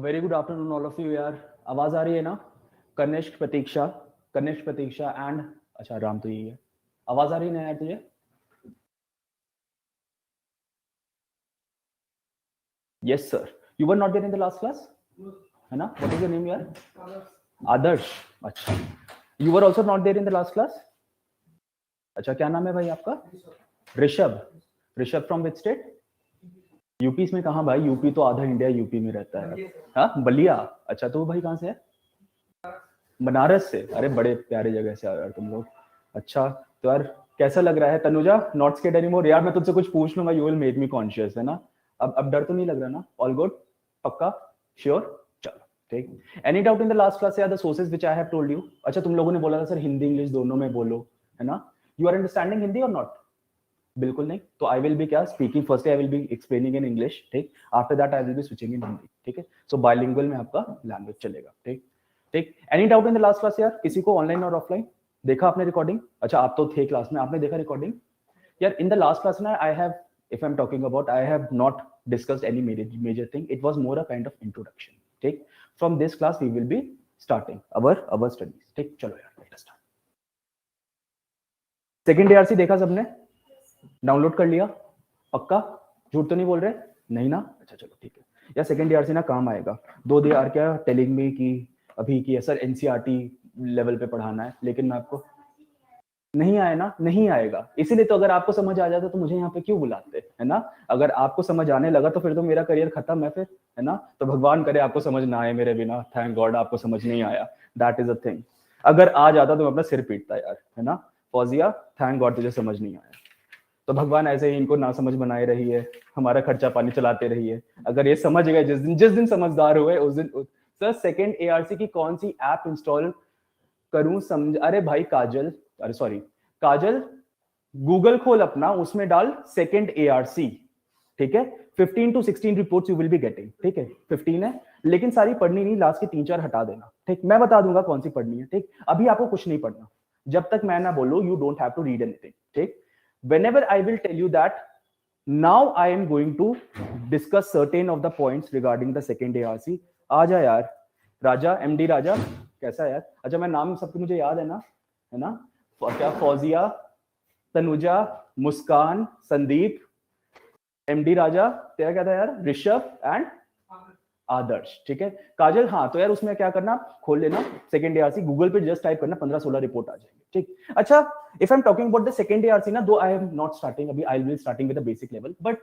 Very good afternoon all of you यार। आवाज आ रही है ना? कनिष्क प्रतीक्षा एंड अच्छा राम तो यही है। आवाज आ रही है ना यार तुझे? Yes sir. You were not there in the last class है ना? व्हाट इज योर नेम यार? आदर्श। अच्छा, you were also not there in the last class. अच्छा, क्या नाम है भाई आपका? Rishabh. Rishabh from which state? UP में कहाँ भाई? यूपी तो आधा इंडिया यूपी में रहता है। हाँ, बलिया। अच्छा, तो भाई कहाँ से है? बनारस से। अरे बड़े प्यारे जगह से यार तुम लोग। अच्छा तो यार कैसा लग रहा है? Tanuja, not scared anymore? यार मैं तुझसे कुछ पूछ लूंगा, you will make me conscious, है ना? अब डर तो नहीं लग रहा ना? All good? पक्का? श्योर? चलो ठीक। Any doubt in the last class या the sources which I have told you? अच्छा, तुम लोगों ने बोला था सर हिंदी इंग्लिश दोनों में बोलो, है ना? यू आर अंडरस्टैंडिंग हिंदी और नॉट? बिल्कुल नहीं। तो आई विल बी क्या speaking, first I will be explaining in English, ठीक? After that I will be switching in Hindi, ठीक है? सो बाइलिंगुअल में आपका लैंग्वेज चलेगा, ठीक? ठीक। Any doubt in the last class यार? किसी को ऑनलाइन और ऑफलाइन? देखा आपने रिकॉर्डिंग? अच्छा, आप तो थे क्लास में, आपने देखा रिकॉर्डिंग? यार इन द लास्ट क्लास ना I have, if I'm talking about, I have not discussed any major thing. It was more a kind of introduction, ठीक? From this class we will be starting our studies, ठीक? चलो यार let us start. Second ARC देखा सबने? Download कर लिया? पक्का? झूठ तो नहीं बोल रहे? नहीं ना? अच्छा चलो ठीक है यार। सेकंड ARC ना काम आएगा। दो दे आर क्या टेलिंग में कि अभी की सर एनसीईआरटी लेवल पे पढ़ाना है, लेकिन मैं आपको नहीं आया ना? नहीं आएगा। इसीलिए तो अगर आपको समझ आ जाता तो मुझे यहाँ पे क्यों बुलाते, है ना? अगर आपको समझ आने लगा तो फिर तो मेरा करियर खत्म है फिर, है ना? तो भगवान करे आपको समझ ना आए मेरे बिना। थैंक गॉड आपको समझ नहीं आया, दैट इज अ थिंग। अगर आ जाता तो मैं अपना सिर पीटता यार, है ना? फौजिया, थैंक गॉड तुझे समझ नहीं आया। तो भगवान ऐसे ही इनको ना समझ बनाए रही है, हमारा खर्चा पानी चलाते रही है। अगर ये समझ गए जिस दिन समझदार हुए उस दिन। सर सेकंड ARC की कौन सी ऐप इंस्टॉल करूं समझ? अरे भाई काजल, अरे सॉरी काजल, गूगल खोल अपना, उसमें डाल सेकंड ARC, ठीक है? 15 to 16 reports you will be getting, ठीक है? 15 है, लेकिन सारी पढ़नी नहीं, लास्ट की 3-4 हटा देना, ठीक? मैं बता दूंगा कौन सी पढ़नी है, ठीक? अभी आपको कुछ नहीं पढ़ना जब तक मैं ना बोलूं, you don't have to read anything, ठीक? whenever I will tell you that now I am going to discuss certain of the points regarding the second ARC. आजा यार राजा, MD राजा, कैसा यार? अच्छा मैं नाम सबके मुझे याद है ना? क्या फौजिया, तनुजा, मुस्कान, संदीप, MD राजा, तेरा क्या था यार? ऋषभ एंड आदर्श, ठीक है? काजल, हाँ तो यार उसमें क्या करना, खोल लेना सेकंड ARC, गूगल पे जस्ट टाइप करना, 15-16 रिपोर्ट आ जाएंगे, ठीक? अच्छा, if I am talking about the second ARC ना, though I am not starting अभी, I will be starting with the basic level, but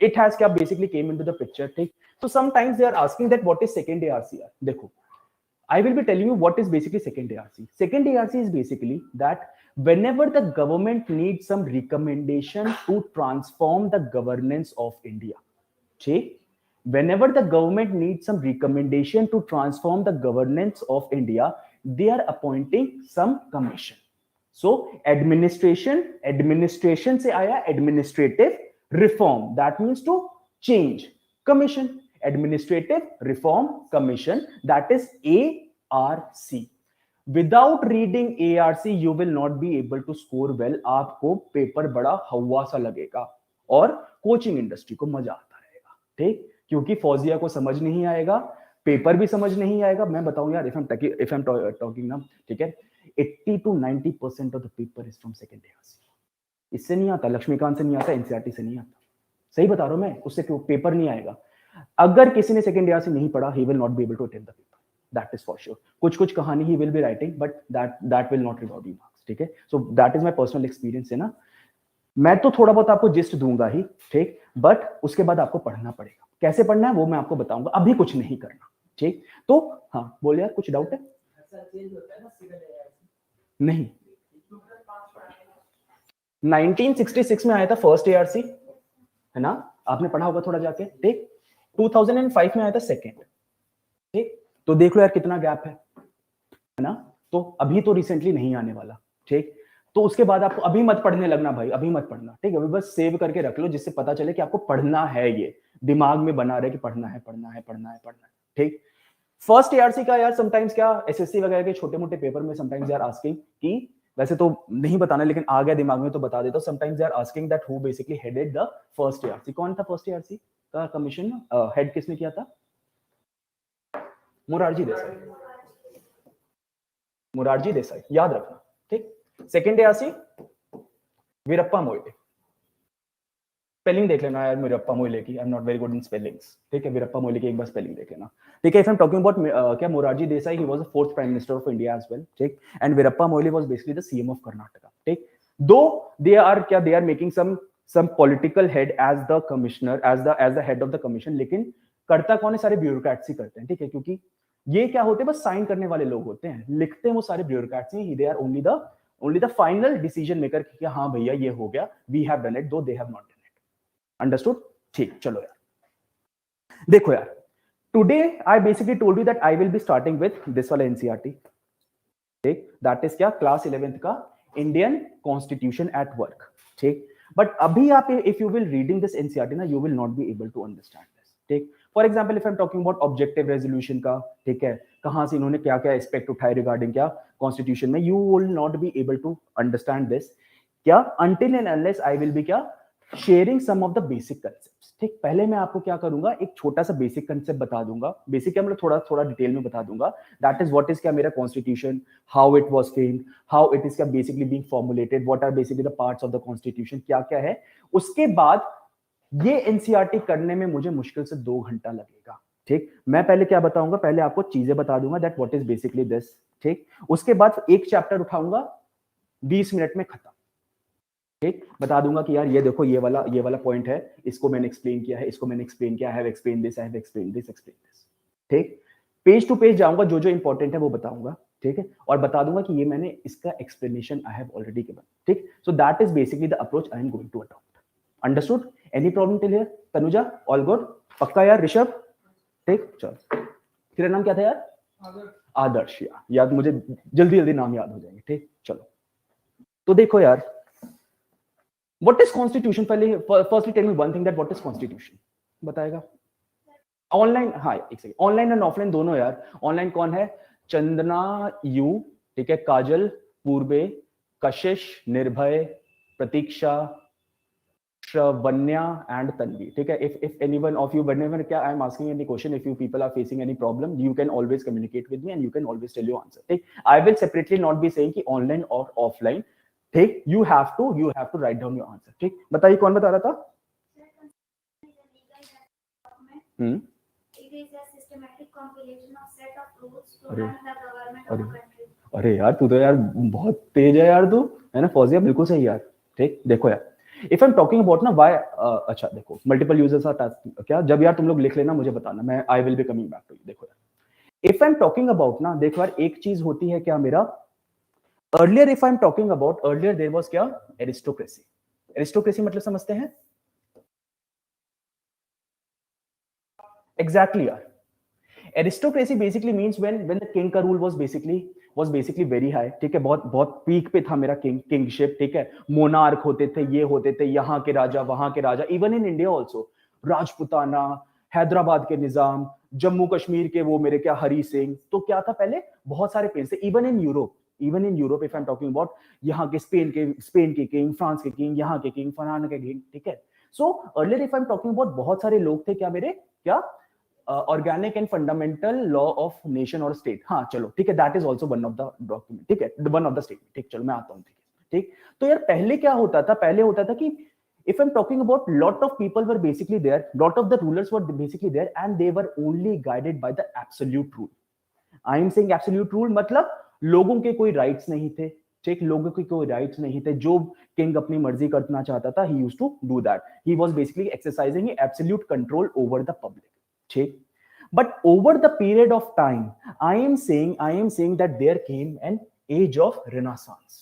it has क्या basically came into the picture, ठीक? तो sometimes they are asking that what is second ARC यार। देखो, I will be telling you what is basically second ARC. Second ARC is basically that whenever the government needs some recommendation to transform the governance of India, okay? Whenever the government needs some recommendation to transform the governance of India, they are appointing some commission. So administration से आया administrative reform, that means to change. Commission, administrative reform commission, that is ARC. Without reading ARC you will not be able to score well. आपको paper बड़ा हवा सा लगेगा और coaching industry को मजा आता रहेगा, ठीक? क्योंकि फौजिया को समझ नहीं आएगा, पेपर भी समझ नहीं आएगा। मैं बताऊं यार, इफ आई एम टॉकिंग ना, ठीक है, 80 to 90% of the paper is from second ARC। इससे नहीं आता, लक्ष्मीकांत से नहीं आता, एनसीईआरटी से नहीं आता। सही बता रहा हूं मैं, उससे पेपर नहीं आएगा। अगर किसी ने सेकंड ARC नहीं पढ़ा, he will not be able to attempt the paper, that is for sure. कुछ कहानी he will be writing, but that will not reward you marks, ठीक है? So that is my personal experience, है ना? मैं तो थोड़ा बहुत आपको जिस्ट दूंगा ही, ठीक? बट उसके बाद आपको पढ़ना पड़ेगा। कैसे पढ़ना है वो मैं आपको बताऊंगा, अभी कुछ नहीं करना, ठीक? तो हाँ बोल यार, कुछ डाउट है? नहीं, 1966 में आया था फर्स्ट ARC, है ना? आपने पढ़ा होगा थोड़ा जाके, ठीक? 2005 में आया था सेकेंड, ठीक? तो देख लो यार कितना गैप है ना? तो अभी तो रिसेंटली नहीं आने वाला, ठीक? तो उसके बाद आपको अभी मत पढ़ने लगना भाई, अभी मत पढ़ना, ठीक है? अभी बस सेव करके रख लो, जिससे पता चले कि आपको पढ़ना है, ये दिमाग में बना रहे कि पढ़ना है, ठीक? फर्स्ट ARC का यार समटाइम्स क्या SSC वगैरह के छोटे मोटे पेपर में समटाइम्स यार आस्किंग कि, वैसे तो नहीं बताना लेकिन आ गया दिमाग में तो बता देता हूं, समटाइम्स यार asking that who basically headed the first ARC। कौन था फर्स्ट ARC का कमीशन हेड, किसने किया था? मोरारजी देसाई, मोरारजी देसाई याद रखना, ठीक। Second ARC Veerappa Moily, spelling देख लेना यार वीरप्पा मोइली की, आई am not very good in spellings, ठीक है। वीरप्पा मोइली की एक बार स्पेलिंग देख लेना, ठीक है। If I am talking about क्या Morarji Desai, he was the fourth prime minister of India as well, ठीक। And Veerappa Moily was basically the CM of Karnataka, ठीक। दो दे आर क्या, they are making some political head as the commissioner, as the head of the commission, लेकिन करता कौन है, सारे bureaucrats ही करते हैं, ठीक है। क्योंकि ये क्या होते हैं, बस साइन करने वाले लोग होते हैं, लिखते हैं वो सारे ब्यूरोक्रेट्स ही, they are only the final decision maker कि हाँ भैया ये हो गया, we have done it, though they have not done it. Understood, ठीक। चलो यार देखो यार, today I basically told you that I will be starting with this वाला एनसीईआरटी, ठीक। दैट इज क्या, क्लास 11th का इंडियन कॉन्स्टिट्यूशन एट वर्क, ठीक। बट अभी आप if you will reading this NCERT ना, you will not be able to understand this, ठीक। For example if I am talking about objective resolution का, ठीक है, कहां से इन्होंने क्या क्या एस्पेक्ट उठाए रिगार्डिंग क्या कॉन्स्टिट्यूशन में, you will not be able to understand this क्या until and unless I will be क्या sharing some of the basic concepts, ठीक। पहले मैं आपको क्या करूंगा, एक छोटा सा बेसिक कंसेप्ट बता दूंगा, बेसिक क्या मतलब थोड़ा थोड़ा डिटेल में बता दूंगा, दैट इज व्हाट इज क्या मेरा constitution, how it was framed, how it is क्या basically being formulated, what are basically the parts of the constitution, क्या क्या है। उसके बाद ये एनसीईआरटी करने में मुझे मुश्किल से 2 घंटा लगेगा, ठीक। मैं पहले क्या बताऊंगा, पहले आपको चीजें बता दूंगा that what is basically this, ठीक। उसके बाद एक चैप्टर उठाऊंगा, 20 मिनट में खत्म, ठीक। बता दूंगा कि यार ये देखो ये वाला पॉइंट है, इसको मैंने एक्सप्लेन किया है, इसको मैंने एक्सप्लेन किया है, I have explain this, I have explain this, ठीक। पेज टू पेज जाऊंगा, जो जो इंपॉर्टेंट है वो बताऊंगा, ठीक है। और बता दूंगा कि ये मैंने इसका explanation I have already given, ठीक। So that is basically the approach I am going to adopt. Understood, any problem till here? Tanuja all good, पक्का यार? ऋषभ, ठीक। चल, तेरा नाम क्या था यार? आदर्श। याद, मुझे जल्दी जल्दी नाम याद हो जाएंगे, ठीक। चलो तो देखो यार, व्हाट इज कॉन्स्टिट्यूशन, पहले firstly tell me one thing that what is constitution, बताएगा? ऑनलाइन, हाँ एक सेकंड, ऑनलाइन एंड ऑफलाइन दोनों यार। ऑनलाइन कौन है? चंदना यू, ठीक है, काजल, पूर्वे, कशिश, निर्भय, प्रतीक्षा, श्रवण्या एंड तन्वी, ठीक है। if anyone of you, whenever क्या I am asking any question, if you people are facing any problem, you can always communicate with me and you can always tell your answer, ठीक। I will separately not be saying कि online or offline, ठीक। you have to write down your answer, ठीक। बताइए कौन बता रहा था? अरे यार तू तो यार बहुत तेज है यार, तू है ना फौजिया, बिल्कुल सही यार, ठीक। देखो यार, if I am talking about ना व्हाई, अच्छा देखो, मल्टीपल यूजर्स आर टास्क क्या, जब यार तुम लोग लिख लेना मुझे बताना, मैं I will be coming back to you. देखो यार, if I am talking about ना, देखो यार एक चीज होती है क्या मेरा, earlier if I am talking about, earlier there was क्या, एरिस्टोक्रेसी। एरिस्टोक्रेसी मतलब समझते हैं? एग्जैक्टली यार, aristocracy basically means when the king का rule was basically very high, ठीक है। बहुत पीक पे था मेरा किंगशिप, ठीक है। मोनार्क होते थे, ये होते थे, यहाँ के राजा, वहां के राजा, even in India also, Rajputana, Hyderabad के निजाम, जम्मू कश्मीर के वो मेरे क्या हरी सिंह, तो क्या था पहले, बहुत सारे प्रिंस थे। Even in Europe if I am talking about, यहाँ के स्पेन के किंग, फ्रांस के किंग, यहाँ के किंग, फलाना के किंग, ठीक है। So earlier if I am talking about, बहुत सारे लोग थे क्या मेरे, क्या organic and fundamental law of nation और स्टेट, हाँ चलो ठीक है, that is also one of the document, ठीक है, वन ऑफ द स्टेटमेंट, ठीक। चलो मैं आता हूँ, ठीक। तो यार पहले क्या होता था, पहले होता था कि if I am talking about, lot of people were basically there, lot of the rulers were basically there and they were only guided by the absolute rule. I am saying absolute rule मतलब लोगों के कोई rights नहीं थे, ठीक। लोगों के कोई राइट्स नहीं थे, जो किंग अपनी मर्जी करना चाहता था, he used to do that, he was basically exercising absolute control over the public, ठीक। But over the period of time, I am saying that there came an age of Renaissance.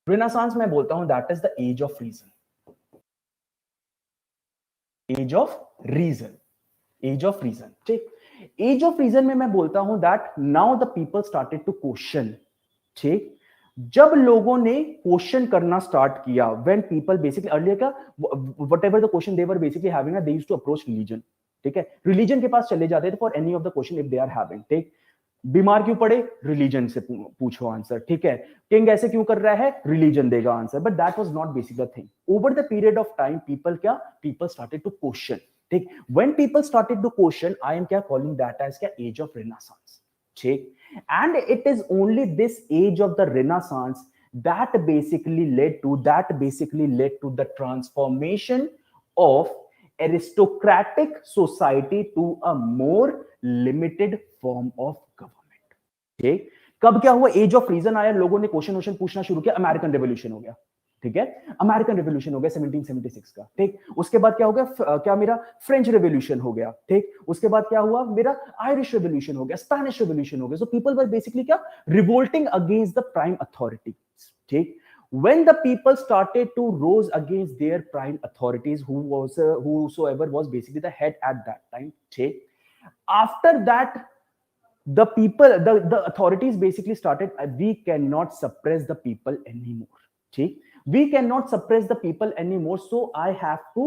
Renaissance मैं बोलता हूं that is the age of reason. Age of reason. Age of reason. ठीक. Age of reason में मैं बोलता हूं that now the people started to question. ठीक. जब लोगों ने क्वेश्चन करना स्टार्ट किया, when people basically earlier का whatever the question they were basically having, they used to approach religion. ठीक है, रिलीजन के पास चले जाते थे for any of the question if they are having, ठीक। बीमार क्यों पड़े, रिलीजन से पूछो आंसर, ठीक है। किंग ऐसे क्यों कर रहा है, रिलीजन देगा answer. But that was not basic the thing. Over the period of time people started to question, ठीक, when people started to question, I am क्या कॉलिंग दैट एज क्या एज ऑफ रेनेसांस. ठीक, and it is only this age of the renaissance that basically led to the transformation of aristocratic society to a more limited form of government. ठीक, कब क्या हुआ, as of reason आया, लोगों ने question पूछना शुरू किया, अमेरिकन रेवोल्यूशन हो गया. ठीक है, अमेरिकन रेवोल्यूशन हो गया 1776 का. ठीक, उसके बाद क्या हो गया, क्या मेरा फ्रेंच रेवोल्यूशन हो गया. ठीक, उसके बाद क्या हुआ, मेरा आयरिश रेवोल्यूशन हो गया, स्पेनिश रेवोल्यूशन हो गया. सो पीपल वर बेसिकली क्या, revolting against the prime authority. ठीक, when the people started to rose against their prime authorities, whosoever was basically the head at that time. ठीक, after that the people, the authorities basically started, we cannot suppress the people anymore. ठीक, we cannot suppress the people anymore, so I have to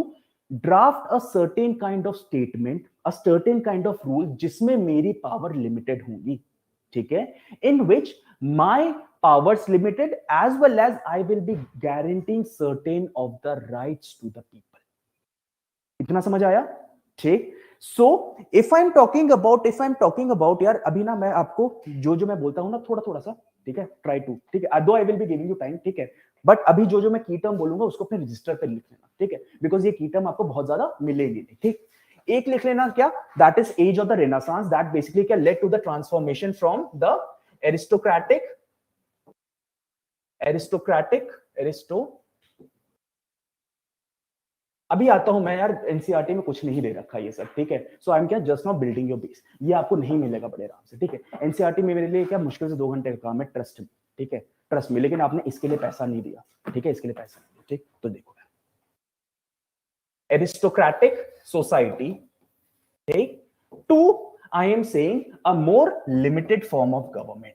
draft a certain kind of statement, a certain kind of rule जिसमें मेरी power limited होंगी. ठीक है, in which my powers limited as well as I will be guaranteeing certain of the rights to the people. इतना समझ आया. ठीक, so if I'm talking about यार, अभी ना मैं आपको जो मैं बोलता हूं ना थोड़ा सा, ठीक है, ट्राई टू, ठीक है, though I will be giving you time, ठीक है, बट अभी जो मैं की टर्म बोलूंगा उसको अपने रजिस्टर पे लिख लेना. ठीक है, बिकॉज ये की टर्म आपको बहुत ज्यादा मिलेगी नहीं. ठीक, एक लिख लेना, क्या, that is age of the renaissance, that basically क्या led to the transformation from the aristocratic अभी आता हूं मैं यार, एनसीईआरटी में कुछ नहीं दे रखा ये सब. ठीक है, सो आई एम क्या just not building your base, ये आपको नहीं मिलेगा बड़े आराम से. ठीक है, एनसीईआरटी में मेरे लिए क्या मुश्किल से 2 घंटे का काम है, ट्रस्ट में. ठीक है, ट्रस्ट में, लेकिन आपने इसके लिए पैसा नहीं दिया. ठीक है, इसके लिए पैसा नहीं दिया. ठीक, तो देखो एरिस्टोक्रेटिक सोसाइटी. ठीक, to I am saying a more limited form of government.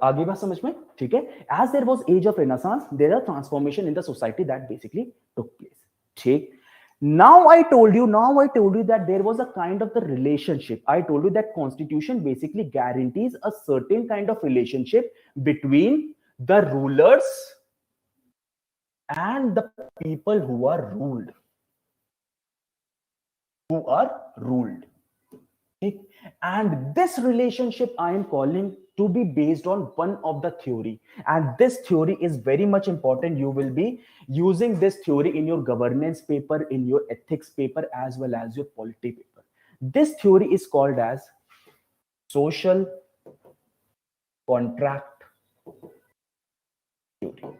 आगे बात समझ में. ठीक है, as there was age of renaissance, there are transformation in the society that basically took place. ठीक, now I told you that there was a kind of the relationship. I told you that constitution basically guarantees a certain kind of relationship between the rulers and the people who are ruled. And this relationship I am calling to be based on one of the theory, and this theory is very much important. You will be using this theory in your governance paper, in your ethics paper, as well as your polity paper. This theory is called as social contract theory.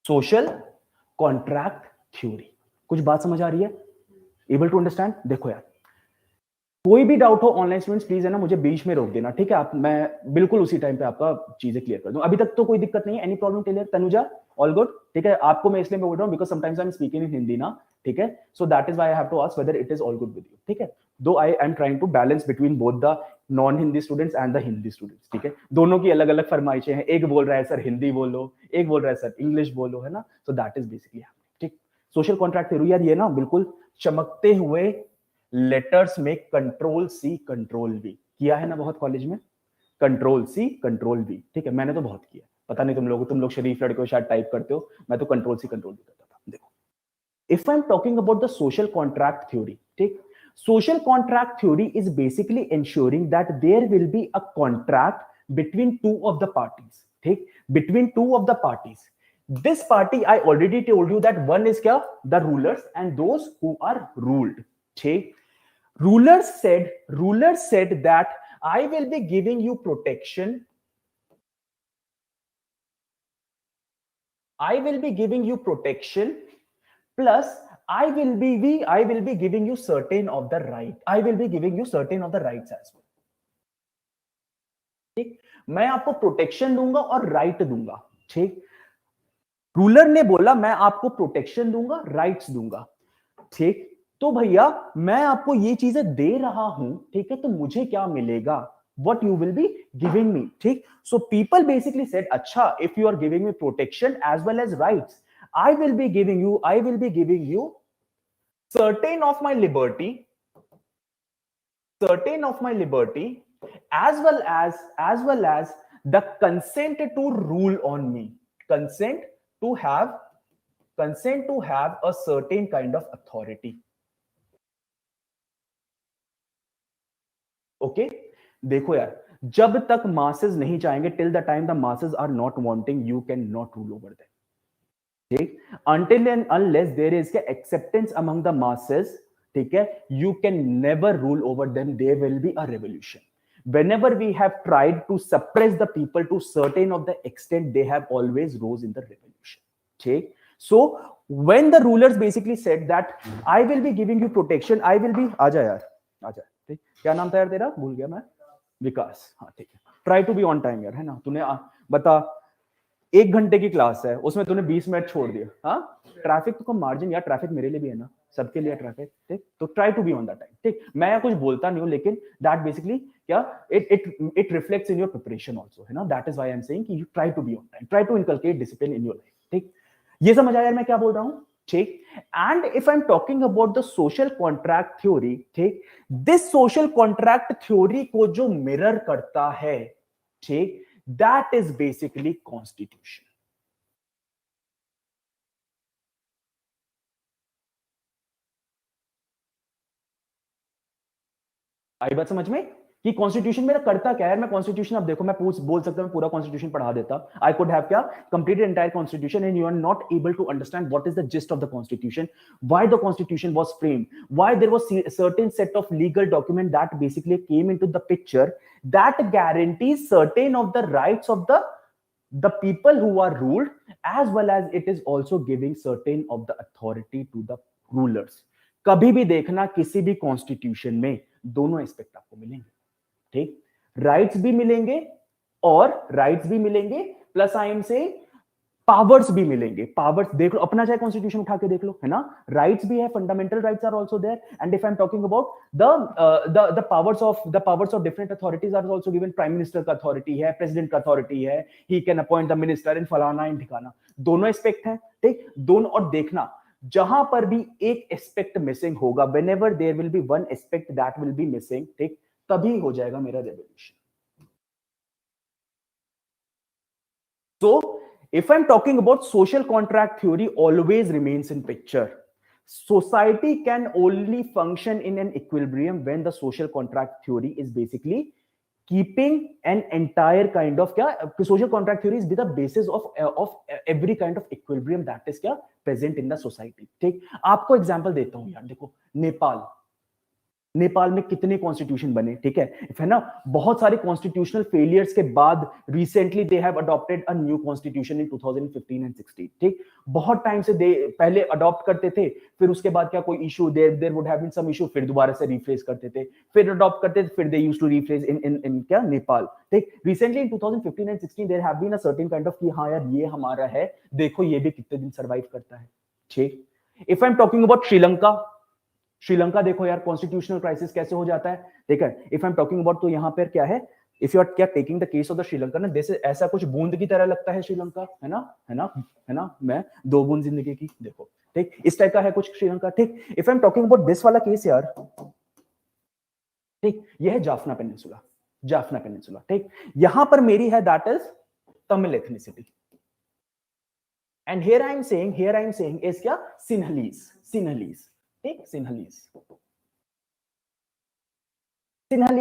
Social contract theory. कुछ बात समझ आ रही है, able to understand. देखो यार, कोई भी doubt हो ऑनलाइन स्टूडेंट्स प्लीज है ना मुझे बीच में रोक देना. ठीक है, आप, मैं बिल्कुल उसी टाइम पे आपका चीजें क्लियर कर दूं. अभी तक तो कोई दिक्कत नहीं है, any problem clear. Tanuja, all good. ठीक है, आपको मैं इसलिए बोल रहा हूं because sometimes I am speaking in Hindi ना. ठीक है, so that is why I have to ask whether it is all good with you. ठीक है, though I am trying to balance between both the non Hindi students and the Hindi students. ठीक है, दोनों की अलग अलग फरमाइशें हैं. एक बोल रहा है सर हिंदी बोलो, एक बोल रहा है सर इंग्लिश बोलो, है ना. सो दैट इज बेसिकली. ठीक, सोशल कॉन्ट्रैक्ट थ्योरी यार, ये ना बिल्कुल चमकते हुए लेटर्स में कंट्रोल सी कंट्रोल वी किया है ना बहुत कॉलेज में. Control C control V. ठीक है, मैंने तो बहुत किया. पता नहीं तुम लोग शरीफ लड़के हो शायद टाइप करते हो, मैं तो कंट्रोल सी कंट्रोल वी करता था. देखो, if I am talking about the social contract theory. ठीक, social contract theory is basically ensuring that there will be a contract between two of the parties. ठीक, between two of the parties. This party I already told you that one is क्या, the rulers and those who are ruled. ठीक, rulers said that I will be giving you protection. I will be giving you protection plus I will be giving you certain of the right. I will be giving you certain of the rights as well. ठीक, मैं आपको protection दूंगा और right दूंगा. ठीक, ruler ने बोला मैं आपको प्रोटेक्शन दूंगा, राइट्स दूंगा. ठीक, तो भैया मैं आपको ये चीजें दे रहा हूं. ठीक है, तो मुझे क्या मिलेगा, what you will be giving me. ठीक, so people basically said, अच्छा, if you are giving me protection as well as rights, I will be giving you certain of my liberty certain of my liberty, as well as the consent to rule on me, consent to have a certain kind of authority. Okay देखो यार, जब तक masses नहीं चाहेंगे, till the time the masses are not wanting, you can not rule over them, ठीक, until and unless there is acceptance among the masses, ठीक है, you can never rule over them, there will be a revolution. Whenever we have tried to suppress the people to certain of the extent, they have always rose in the revolution, ठीक. So when the rulers basically said that I will be giving you protection, I will be, आजा यार आजा, ठीक, क्या नाम था यार तेरा, भूल गया मैं, विकास, हाँ ठीक है, try to be on time यार, है ना, तूने बता 1 घंटे की क्लास है, उसमें तूने 20 मिनट छोड़ दिया, हाँ, ट्रैफिक तो कम मार्जिन यार, ट्रैफिक मेरे लिए भी है ना, सबके लिए ट्रैफिक, ठीक, तो try to be on the time, ठीक, मैं कुछ बोलता नहीं हूं, लेकिन दैट बेसिकली क्या, it reflects in your preparation also, है ना, that is why I am saying कि you try to be on time, try to inculcate discipline in your life, ठीक, ये समझ आया यार मैं क्या बोल रहा हूं, ठीक. And if I am talking about the social contract theory, ठीक, दिस सोशल कॉन्ट्रैक्ट थ्योरी को जो मिरर करता है, ठीक, दैट इज बेसिकली कॉन्स्टिट्यूशन. आई बात समझ में कि कॉन्स्टिट्यूशन मेरा करता क्या है, मैं कॉन्स्टिट्यूशन, अब देखो मैं बोल सकता हूं, पूरा कॉन्स्टिट्यूशन पढ़ा देता, आई कुड हैव क्या completed entire constitution, and you are not able to understand what is the gist of the constitution, why the constitution was framed, why there was certain set of legal document that basically came into the picture that guarantees certain of the rights of the people who are ruled, as well as it is also giving certain of the authority to the rulers. कभी भी देखना किसी भी constitution में दोनों aspect आपको मिलेंगे, ठीक, राइट्स भी मिलेंगे और राइट्स भी मिलेंगे, प्लस आई एम से पावर्स भी मिलेंगे, पावर्स देख लो, अपना चाहे कॉन्स्टिट्यूशन उठा के देख लो, है ना, राइट्स भी है, fundamental rights are also there, and if I am talking about the powers of different authorities are also given, prime minister का अथॉरिटी है, प्रेसिडेंट का अथॉरिटी है, he can appoint the minister in फलाना in ठिकाना, दोनों aspect है, ठीक, दोनों. और देखना जहां पर भी एक एस्पेक्ट मिसिंग होगा, whenever there will be one aspect that will be missing, ठीक, तभी हो जाएगा मेरा revolution. So if I'm talking about social contract theory, always remains in picture. Society can only function in an equilibrium when the social contract theory is basically keeping an entire kind of क्या, social contract theory is the basis of every kind of equilibrium that is क्या present in the society, ठीक. आपको example देता हूं यार, देखो नेपाल में कितने कॉन्स्टिट्यूशन बने, ठीक है ना, बहुत सारे कॉन्स्टिट्यूशनल फेलियर्स के बाद recently they have adopted a new constitution in 2015 and 16, ठीक, बहुत टाइम से दे पहले अडॉप्ट करते थे, फिर उसके बाद क्या कोई issue, there would have been some issue, फिर दोबारा से रिफ्रेज करते थे, फिर अडॉप्ट करते थे, फिर they used to rephrase in क्या नेपाल, ठीक. Recently in 2015 and 16 there have been a certain kind of कि हां यार ये हमारा है, देखो ये भी कितने दिन सर्वाइव करता है, ठीक. If I am talking about Sri Lanka देखो यार कॉन्स्टिट्यूशनल क्राइसिस कैसे हो जाता है, ठीक है. If I am talking about, तो यहां पर क्या है, इफ यू आर क्या taking the case of the Sri Lanka ना, जैसे ऐसा कुछ बूंद की तरह लगता है श्रीलंका, है ना, मैं 2 बूंद जिंदगी की, देखो, ठीक, इस टाइप का है कुछ श्रीलंका, ठीक. If I am talking about this वाला केस यार, ठीक, ये है जाफना पेनिनसुला, ठीक, यहां पर मेरी है that is Tamil ethnicity, and here I am saying is क्या, सिन्हलीज, ठीक,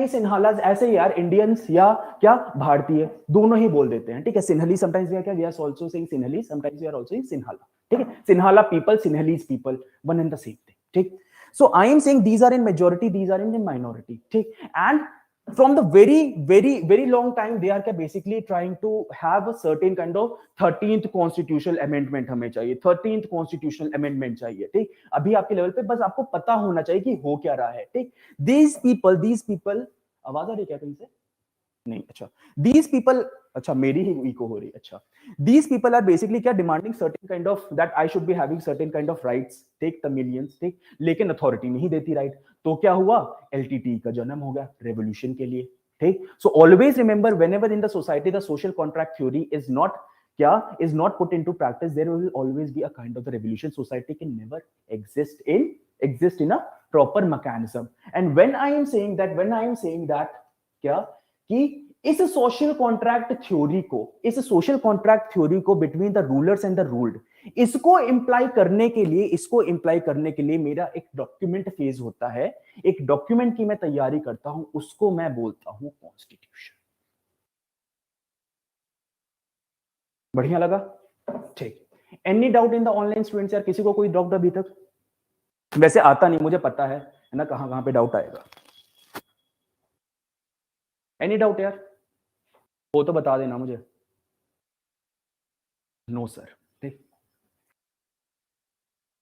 सिन्हालाज ऐसे यार, इंडियंस या क्या भारतीय दोनों ही बोल देते हैं, ठीक है. सिन्हली समटाइम्स वी आर क्या, we are also saying Sinhali, sometimes we are also saying Sinhala, ठीक है. Sinhala people, Sinhalese people, one and the same thing, ठीक. So I am saying these are in majority, these are in minority, ठीक. And from the very long time they are basically trying to have a certain kind of 13th constitutional amendment हमें चाहिए, 13th constitutional amendment चाहिए, ठीक. अभी आपके level पे बस आपको पता होना चाहिए कि हो क्या रहा है, ठीक. these people आवाज आ रही क्या कहीं से, नहीं, अच्छा, these people, अच्छा मेरी ही इको हो रही है, अच्छा, these people are basically क्या demanding certain kind of that I should be having certain kind of rights, take the millions, ठीक, लेकिन अथॉरिटी नहीं देती राइट, तो क्या हुआ, एलटीटी का जन्म हो गया रेवोल्यूशन के लिए, ठीक. So always remember whenever in the society the social contract theory is not put into practice, there will always be a kind of the revolution. Society can never exist in exist in a proper mechanism. And when I am saying that क्या कि इस social contract theory को between the rulers and the ruled, इसको imply करने के लिए मेरा एक डॉक्यूमेंट फेज होता है, एक डॉक्यूमेंट की मैं तैयारी करता हूं, उसको मैं बोलता हूं कॉन्स्टिट्यूशन। बढ़िया लगा? ठीक। Any doubt in the online students? यार किसी को कोई डाउट अभी तक? वैसे आता नहीं, मुझे पता है ना कहां पे डाउट आएगा। एनी डाउट यार? वो तो बता देना मुझे। No sir. ठीक,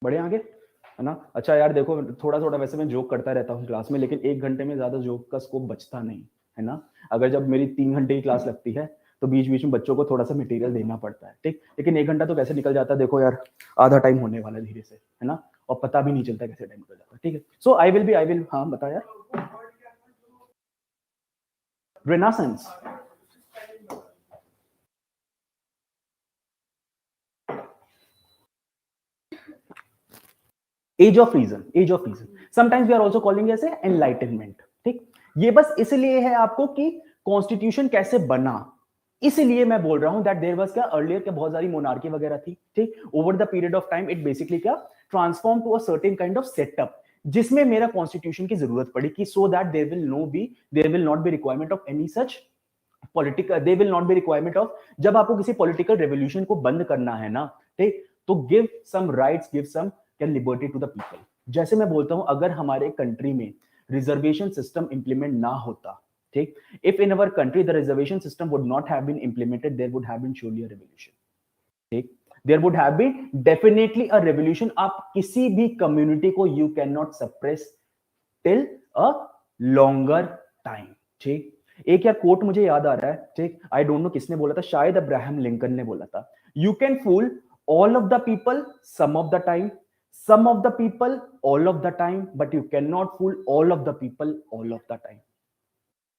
बढ़े आगे, है ना? अच्छा यार देखो, थोड़ा थोड़ा वैसे मैं जोक करता रहता हूँ क्लास में, लेकिन 1 घंटे में ज्यादा जोक का स्कोप बचता नहीं, है ना? अगर जब मेरी 3 घंटे की क्लास लगती है तो बीच बीच में बच्चों को थोड़ा सा मटेरियल देना पड़ता है, ठीक? लेकिन 1 घंटा तो कैसे निकल जाता है, देखो यार, आधा टाइम होने वाला है धीरे से, है ना? और पता भी नहीं चलता कैसे टाइम निकल जाता है, ठीक है? सो आई विल हाँ बता यार। Renaissance, age of reason, sometimes we are also calling age enlightenment, ठीक? ये बस इसलिए है आपको कि कॉन्स्टिट्यूशन कैसे बना, इसलिए मैं बोल रहा हूं दैट देयर वाज क्या अर्लियर क्या बहुत सारी मोनार्की वगैरह थी, ठीक? Over the period of time it basically क्या transform to a certain kind of setup, जिसमें मेरा कॉन्स्टिट्यूशन की जरूरत पड़ी कि so that there will not be requirement of any such political, they will not be requirement of, जब आपको किसी पॉलिटिकल रेवोल्यूशन को बंद करना है ना, ठीक, तो give some rights, give some liberty to the people. जैसे मैं बोलता हूं, अगर हमारे कंट्री में रिजर्वेशन सिस्टम इंप्लीमेंट ना होता, ठीक, if in our country the reservation system would not have been implemented, there would have been surely a revolution, ठीक? There would have been definitely a revolution. आप किसी भी कम्युनिटी को you can not suppress till a longer time, ठीक? एक यार coat मुझे याद आ रहा है, ठीक, आई डोंट नो किसने बोला था, शायद अब्राहम लिंकन ने बोला था, you can fool all of the people some of the time, some of the people all of the time, but you cannot fool all of the people all of the time।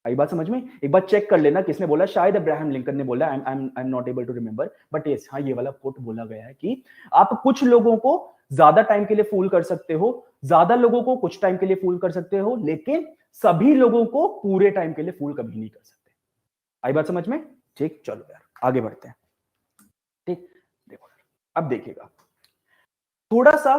आई बात समझ में? एक बार check कर लेना किसने बोला, शायद Abraham Lincoln ने बोला, I am not able to remember, but yes, हाँ, ये वाला कोट बोला गया है कि आप कुछ लोगों को ज्यादा टाइम के लिए फूल कर सकते हो, ज्यादा लोगों को कुछ टाइम के लिए फूल कर सकते हो, लेकिन सभी लोगों को पूरे टाइम के लिए फूल कभी नहीं कर सकते। आई बात समझ में? ठीक, चलो यार आगे बढ़ते हैं, ठीक? देखो अब देखिएगा थोड़ा सा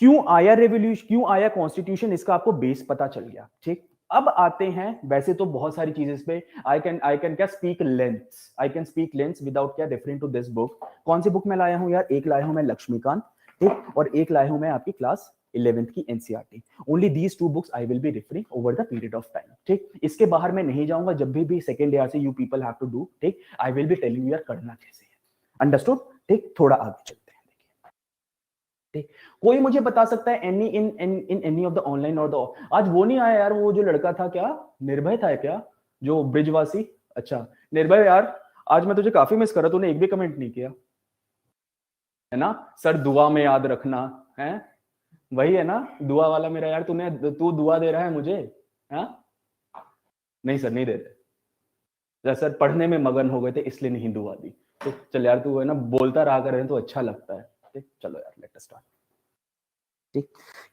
क्यों आया रेवोल्यूशन, क्यों आया कॉन्स्टिट्यूशन, इसका आपको बेस पता चल गया, ठीक? अब आते हैं, वैसे तो बहुत सारी चीजें इस पे आई कैन क्या speak lengths, I can speak lengths without क्या रेफरिंग टू दिस बुक। कौन सी बुक में लाया हूं यार? एक लाया हूं मैं लक्ष्मीकांत, ठीक, और एक लाया हूं मैं आपकी क्लास 11th की NCERT. Only these 2 books I will be referring over the period of time, ठीक? इसके बाहर मैं नहीं जाऊंगा, जब भी सेकंड ईयर से you people have to do, ठीक, I will be telling you यार करना कैसे है, अंडरस्टूड? ठीक, थोड़ा आगे चलते हैं। कोई मुझे बता सकता है any in any of the online और द, आज वो नहीं आया यार, वो जो लड़का था क्या, निर्भय था क्या, जो ब्रिजवासी? अच्छा निर्भय यार, आज मैं तुझे काफी मिस कर रहा, तूने एक भी कमेंट नहीं किया, है ना? सर दुआ में याद रखना है, वही है ना दुआ वाला मेरा यार, तू दुआ दे रहा है मुझे? हाँ नहीं सर, नहीं दे रहे सर, पढ़ने में मगन हो गए थे इसलिए नहीं दुआ दी। तो चल यार, तू है ना बोलता रहा करे तो अच्छा लगता है, ठीक? चलो यार लेट अस स्टार्ट, ठीक?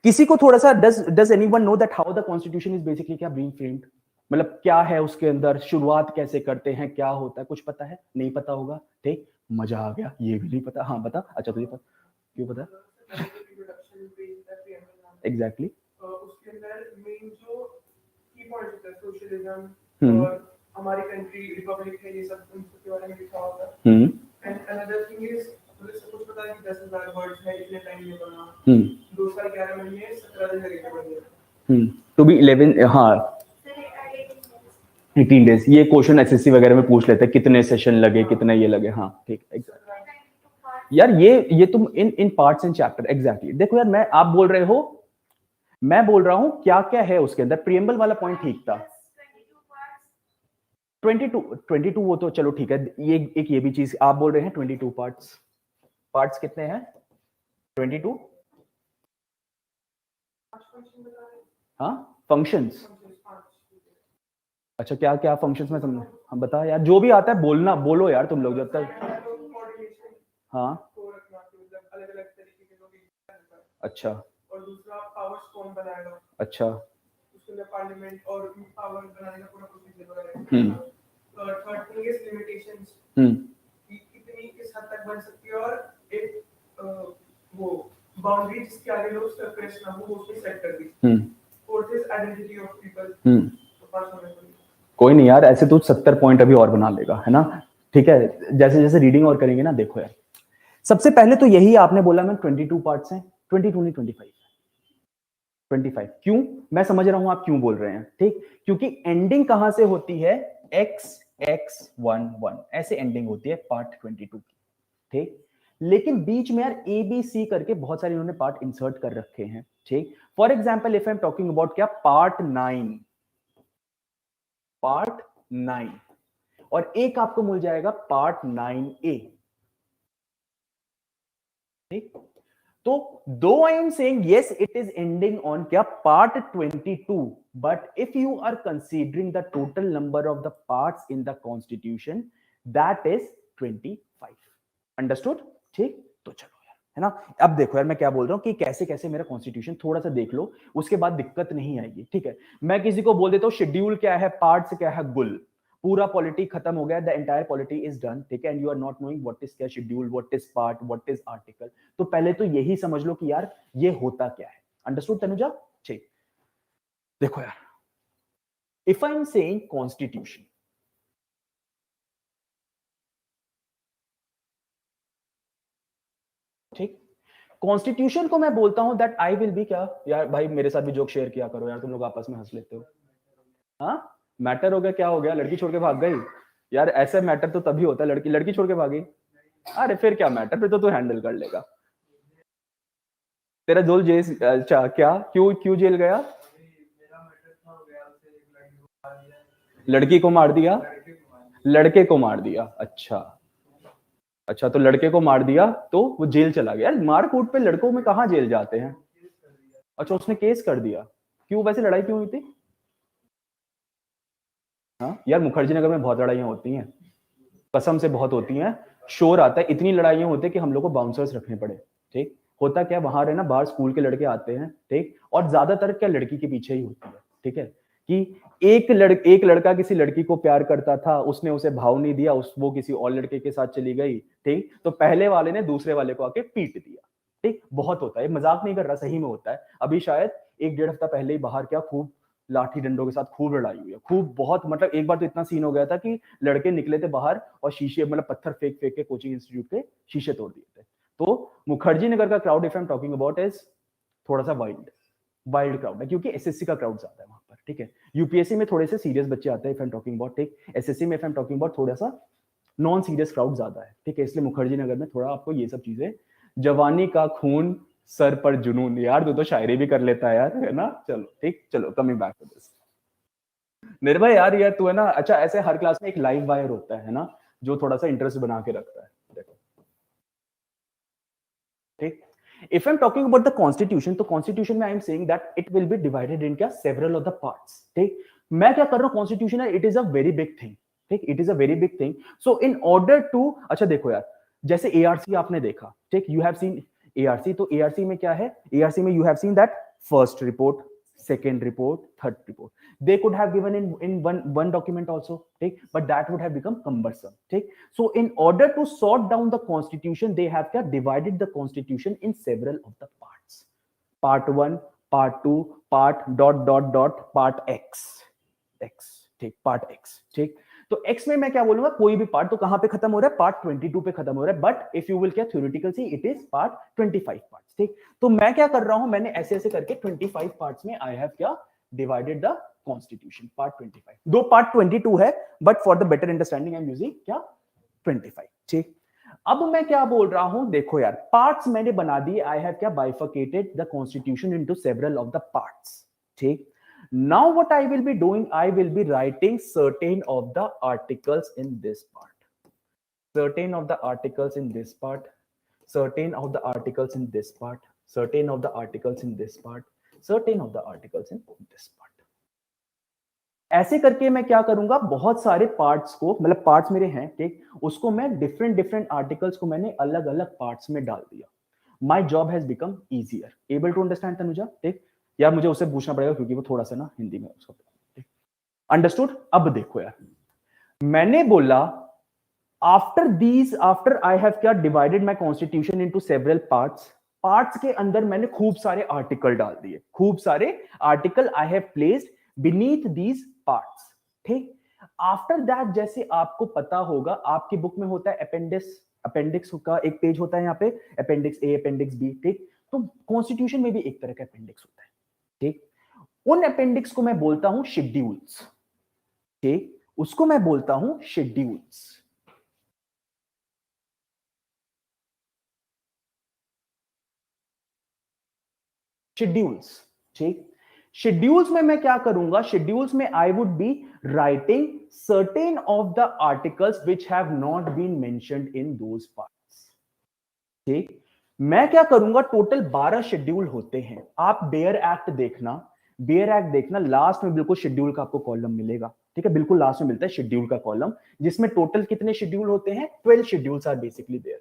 किसी को थोड़ा सा does anyone know that how the constitution is basically क्या बीइंग फ्रेम्ड, मतलब क्या है उसके अंदर, शुरुआत कैसे करते हैं, क्या होता है, कुछ पता है? नहीं पता होगा, ठीक? मजा आ गया, ये भी नहीं पता, हाँ बता। अच्छा तुझे पता, क्यों पता? एग्जैक्टली उसके अंदर मेन जो की पॉइंट्स होता है सोशलिज्म और हमारी कंट्री रिपब्लिक है, ये सब उनके बारे में लिखा होता है। एंड अनदर थिंग इज मुझे सब कुछ पता है कि 10,000 वर्ड्स है, इतने टाइम में पढ़ना, 2 साल 11 महीने 17 दिन लगेंगे पढ़ने टू बी 11, हाँ 18 डेज। ये क्वेश्चन एसएससी वगैरह में पूछ लेते हैं कितने सेशन लगे, कितने ये लगे, हाँ ठीक एग्जैक्टली यार, ये तुम इन पार्ट्स एंड चैप्टर एग्जैक्टली देखो यार, मैं आप बोल रहे हो, मैं बोल रहा हूं क्या क्या है उसके अंदर, प्रीएम्बल वाला पॉइंट ठीक था। 22 वो तो चलो ठीक है, ये एक ये भी चीज आप बोल रहे हैं 22 पार्ट्स कितने हैं? 22 हाँ फंक्शंस। अच्छा क्या क्या फंक्शंस में समझ, हम बता यार, जो भी आता है बोलना, बोलो यार तुम लोग जब तक। हाँ अच्छा, और दूसरा पावर्स कौन बनाएगा, अच्छा उसके अंदर पार्लियामेंट और पावर बनाने का पूरा प्रोसीजर वगैरह। थर्ड थिंग इज लिमिटेशंस, कि कितनी किस हद तक बन सकती है, और एक वो बाउंड्री जिसके आगे लोग स्टेप क्रॉस ना हो, वो उसको सेट कर दी। Fourth is identity of people. तो पास होने को कोई नहीं यार, ऐसे तो 70 पॉइंट अभी और बना लेगा, है ना? ठीक है, जैसे जैसे रीडिंग और करेंगे ना, देखो यार सबसे पहले तो यही आपने बोला मैं 22 पार्ट्स हैं, 22 नहीं 25। क्यों? मैं समझ रहा हूं आप क्यों बोल रहे हैं, ठीक? क्योंकि एंडिंग कहां से होती है? x1 ऐसे एंडिंग होती है पार्ट 22 की, ठीक? लेकिन बीच में यार ए बी सी करके बहुत सारे इन्होंने पार्ट इंसर्ट कर रखे हैं, ठीक? For example if I am talking about क्या, पार्ट 9 और एक आपको मिल जाएगा पार्ट 9A, ठीक? तो though I am saying yes it is ending on क्या, part 22, but if you are considering the total number of the parts in the constitution that is 25। Understood? ठीक, तो चलो यार, है ना? अब देखो यार मैं क्या बोल रहा हूं कि कैसे कैसे मेरा कॉन्स्टिट्यूशन, थोड़ा सा देख लो, उसके बाद दिक्कत नहीं आएगी, ठीक है? मैं किसी को बोल देता हूं शेड्यूल क्या है, पार्ट्स क्या है, गुल, पूरा पॉलिटी खत्म हो गया, the entire polity is done, ठीक है? And you are not knowing what is क्या schedule, what is part, what is article. तो पहले तो यही समझ लो कि यार ये होता क्या है। अंडरस्टूड तनुजा? ठीक, देखो यार, if I am saying constitution, ठीक, कॉन्स्टिट्यूशन को मैं बोलता हूं दैट आई विल बी क्या यार, भाई मेरे साथ भी जोक शेयर किया करो यार, तुम लोग आपस में हंस लेते हो। हाँ, मैटर हो गया, क्या हो गया, लड़की छोड़ के भाग गई यार? ऐसे मैटर तो तभी होता है, लड़की लड़की छोड़ के भागी, अरे फिर क्या मैटर, फिर तो तू हैंडल कर लेगा। तेरा जोल जेल, अच्छा क्या, क्यों क्यों जेल गया? लड़की को मार दिया, लड़के को मार दिया, अच्छा अच्छा, तो लड़के को मार दिया तो वो जेल चला गया। मार कूट पे लड़कों में कहाँ जेल जाते हैं? अच्छा, उसने केस कर दिया, क्यों, वैसे लड़ाई क्यों हुई थी? हाँ यार, मुखर्जी नगर में बहुत लड़ाइयां होती हैं, कसम से बहुत होती हैं, शोर आता है, इतनी लड़ाइयां होती है कि हम लोग को बाउंसर्स रखने पड़े, ठीक? होता क्या, वहां है ना, बाहर स्कूल के लड़के आते हैं, ठीक? और ज्यादातर क्या लड़की के पीछे ही होती है, ठीक है? कि एक लड़का किसी लड़की को प्यार करता था, उसने उसे भाव नहीं दिया, वो किसी और लड़के के साथ चली गई, ठीक? तो पहले वाले ने दूसरे वाले को आके पीट दिया, ठीक? बहुत होता है, मजाक नहीं कर रहा, सही में होता है। अभी शायद 1-1.5 हफ्ता पहले ही बाहर क्या खूब लाठी डंडों के साथ खूब लड़ाई हुई है, खूब, बहुत, मतलब एक बार तो इतना सीन हो गया था कि लड़के निकले थे बाहर और शीशे, मतलब पत्थर फेंक फेंक के कोचिंग इंस्टीट्यूट के शीशे तोड़ दिए थे। तो मुखर्जी नगर का crowd, if I am talking about, is थोड़ा सा वाइल्ड क्राउड है, क्योंकि एसएससी का क्राउड ज्यादा है वहां पर, ठीक है? यूपीएससी में थोड़े से सीरियस बच्चे आते हैं, if I am talking about, ठीक? एसएससी में if I am talking about थोड़ा सा नॉन सीरियस क्राउड ज्यादा है, ठीक है? इसलिए मुखर्जी नगर में थोड़ा आपको ये सब चीजें, जवानी का खून सर पर जुनून, यार तू तो शायरी भी कर लेता है यार, है ना? चलो ठीक, चलो कमिंग बैक टू दिस निर्भय, यार तू है ना, अच्छा ऐसे हर क्लास में एक लाइव वायर होता है ना, जो थोड़ा सा इंटरेस्ट बना के रखता है, देखो, ठीक? If I am talking about the constitution, तो कॉन्स्टिट्यूशन में I am saying that it will be divided in क्या, सेवरल ऑफ द पार्ट्स, ठीक? मैं क्या कर रहा हूं, कॉन्स्टिट्यूशन है, it is a very big thing, ठीक? It is a very big thing. So in order to, अच्छा देखो यार, जैसे एआरसी आपने देखा, ठीक? यू हैव सीन एआरसी, तो एआरसी में क्या है, एआरसी में you have seen that first report, second report, third report. They could have given in one document also, take, but that would have become cumbersome, take. So in order to sort down the constitution, they have divided the constitution in several of the parts. Part 1, part 2, part ... part X, ठीक, part X, ठीक? तो X में मैं क्या बोलूंगा, कोई भी part तो कहां पे खत्म हो रहा है, पार्ट 22 पे खत्म हो रहा है, बट इफ यू विल क्या theoretical see, it is part 25 parts, ठीक? तो मैं क्या कर रहा हूं, मैंने ऐसे ऐसे करके 25 पार्ट्स में आई हैव क्या डिवाइडेड द कॉन्स्टिट्यूशन, पार्ट 25, दो पार्ट 22 है, but for the better understanding I am using क्या 25, ठीक? अब मैं क्या बोल रहा हूं, देखो यार, पार्ट्स मैंने बना दिए, आई हैव क्या bifurcated the constitution into several of the parts, ठीक? Now what I will be doing, I will be writing certain of the articles in this part, certain of the articles in this part, certain of the articles in this part, certain of the articles in this part, certain of the articles in this part. ऐसे करके मैं क्या करूंगा, बहुत सारे parts को, मतलब parts मेरे हैं, ठीक? उसको मैं डिफरेंट आर्टिकल्स को मैंने अलग अलग पार्ट्स में डाल दिया. My job has become easier. Able to understand, Tanuja? ठीक? या मुझे उससे पूछना पड़ेगा क्योंकि वो थोड़ा सा ना हिंदी में उसका अंडरस्टूड। अब देखो यार, मैंने बोला आफ्टर आई हैव क्या divided my constitution into several parts के अंदर मैंने खूब सारे आर्टिकल डाल दिए, खूब सारे article I have placed beneath these parts, ठीक। आफ्टर दैट, जैसे आपको पता होगा आपकी बुक में होता है अपेंडिक्स का एक पेज होता है यहाँ पे, अपेंडिक्स ए, अपेंडिक्स बी, ठीक। तो कॉन्स्टिट्यूशन में भी एक तरह का अपेंडिक्स होता है, ठीक। उन अपेंडिक्स को मैं बोलता हूं शेड्यूल्स, ठीक, उसको मैं बोलता हूं शेड्यूल्स। शेड्यूल्स, ठीक। शेड्यूल्स में मैं क्या करूंगा, शेड्यूल्स में I would be writing certain of the articles which have not been mentioned in those parts, ठीक। मैं क्या करूंगा, टोटल 12 शेड्यूल होते हैं। आप बेयर एक्ट देखना, लास्ट में बिल्कुल शेड्यूल का आपको कॉलम मिलेगा, ठीक है, बिल्कुल लास्ट में मिलता है शेड्यूल का कॉलम, जिसमें टोटल कितने शेड्यूल होते हैं, 12 schedules are basically there,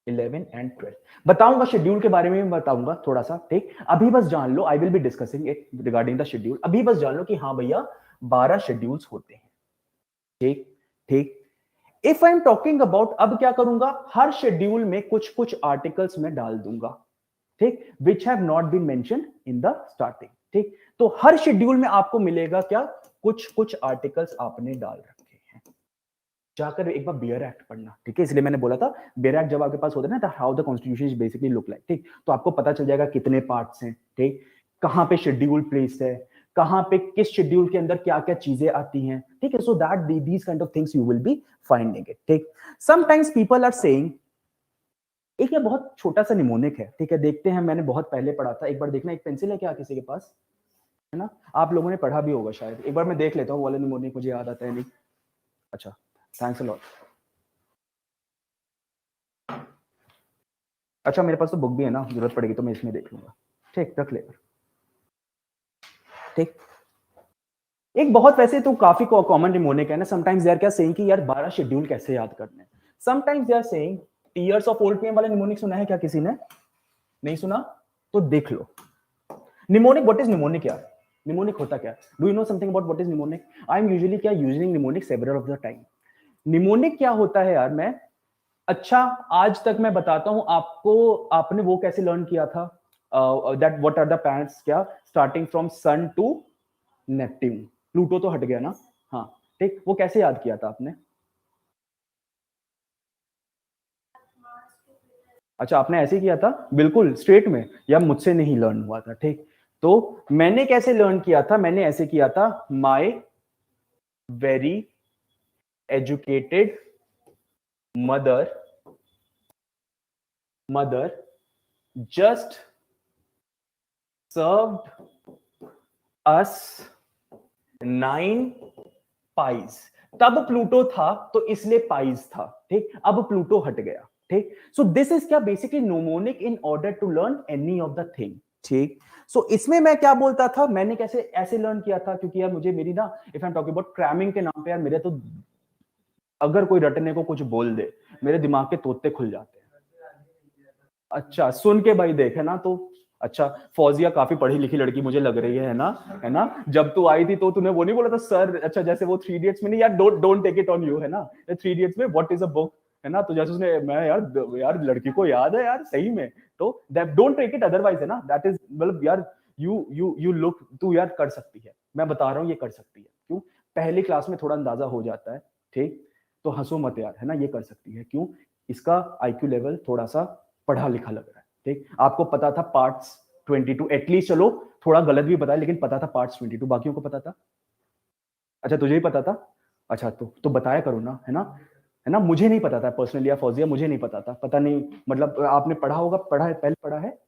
11 and 12। बताऊंगा शेड्यूल के बारे में भी बताऊंगा थोड़ा सा, ठीक। अभी बस जान लो, I will be discussing it regarding the schedule. अभी बस जान लो कि हाँ भैया 12 शेड्यूल्स होते हैं, ठीक ठीक। If I am talking about, अब क्या करूंगा, हर शेड्यूल में कुछ कुछ आर्टिकल्स में डाल दूंगा, ठीक, which have not been mentioned in the starting, ठीक। तो हर शेड्यूल में आपको मिलेगा क्या, कुछ कुछ आर्टिकल्स आपने डाल रखे हैं। जाकर एक बार बेयर एक्ट पढ़ना, ठीक है, इसलिए मैंने बोला था बेयर एक्ट जब आपके पास होता है ना, how the constitution is basically look like, ठीक, तो आपको पता चल जाएगा कितने पार्ट्स हैं, ठीक, कहां पे शेड्यूल प्लेस्ड है, कहां पे किस शेड्यूल के अंदर क्या क्या चीजें आती हैं, ठीक है। So that these kind of things you will be finding it, ठीक। समटाइम्स पीपल आर सेइंग, एक ये बहुत छोटा सा निमोनिक है, ठीक है, देखते हैं, मैंने बहुत पहले पढ़ा था, एक बार देखना, एक पेंसिल है क्या किसी के पास, है ना, आप लोगों ने पढ़ा भी होगा शायद, एक बार मैं देख लेता हूँ, वाला निमोनिक मुझे याद आता है नहीं। अच्छा, थैंक्स अ लॉट। अच्छा, मेरे पास तो बुक भी है ना, जरूरत पड़ेगी तो मैं इसमें देख लूंगा, ठीक, रख ले, ठीक। एक बहुत वैसे तो काफी कॉमन निमोनिक है ना, समटाइम्स दे आर क्या सेइंग कि यार 12 शेड्यूल कैसे याद करने हैं, sometimes they are saying tears of old PM वाला निमोनिक सुना है क्या किसी ने, नहीं सुना, तो देख लो निमोनिक। व्हाट इज निमोनिक यार, निमोनिक होता क्या, do you know something about what is mnemonic? I am usually क्या using mnemonic several of the time. Mnemonic क्या होता है यार, मैं अच्छा आज तक मैं बताता हूं आपको, आपने वो कैसे लर्न किया था, that what are the planets, क्या starting from sun to Neptune, Pluto तो हट गया ना, हाँ, ठीक, वो कैसे याद किया था आपने? अच्छा, आपने ऐसे किया था बिल्कुल स्ट्रेट में, या मुझसे नहीं लर्न हुआ था, ठीक। तो मैंने कैसे लर्न किया था, मैंने ऐसे किया था, my very educated mother just served us 9 pies. तब प्लूटो था तो इसलिए पाइज था, ठीक, अब प्लूटो हट गया, ठीक। सो दिस इज क्या basically mnemonic in order to learn any of the thing, ठीक। सो इसमें मैं क्या बोलता था, मैंने कैसे ऐसे लर्न किया था, क्योंकि यार मुझे मेरी ना, if I am talking about cramming के नाम पे यार, मेरे तो अगर कोई रटने को कुछ बोल दे मेरे दिमाग के तोते खुल जाते हैं। अच्छा, सुन के भाई देख, है ना, तो अच्छा, फौजिया काफी पढ़ी लिखी लड़की मुझे लग रही है ना, जब तू आई थी तो तूने वो नहीं बोला था सर, अच्छा जैसे वो 3 इडियट्स में नहीं यार, don't take it on you, है ना, 3 इडियट्स में व्हाट इज अ बुक, है ना, तो जैसे उसने, मैं यार लड़की को याद है यार सही में, तो that don't take it otherwise, है ना, दैट इज मतलब यार यू लुक, तू यार कर सकती है, मैं बता रहा हूँ ये कर सकती है, क्यों, पहली क्लास में थोड़ा अंदाजा हो जाता है, ठीक, तो हंसो मत यार, है ना, ये कर सकती है, क्यों, इसका आईक्यू लेवल थोड़ा सा पढ़ा लिखा लग रहा है, ठीक। आपको पता था पार्ट्स 22, एटलीस्ट चलो थोड़ा गलत भी बताया लेकिन पता था पार्ट्स 22, बाकियों को पता था? अच्छा, तुझे ही पता था, अच्छा, तो बताया करो ना, है ना, मुझे नहीं पता था पर्सनली, या फौजिया मुझे नहीं पता था, पता नहीं, मतलब आपने पढ़ा होगा, पढ़ा है, पहले पढ़ा है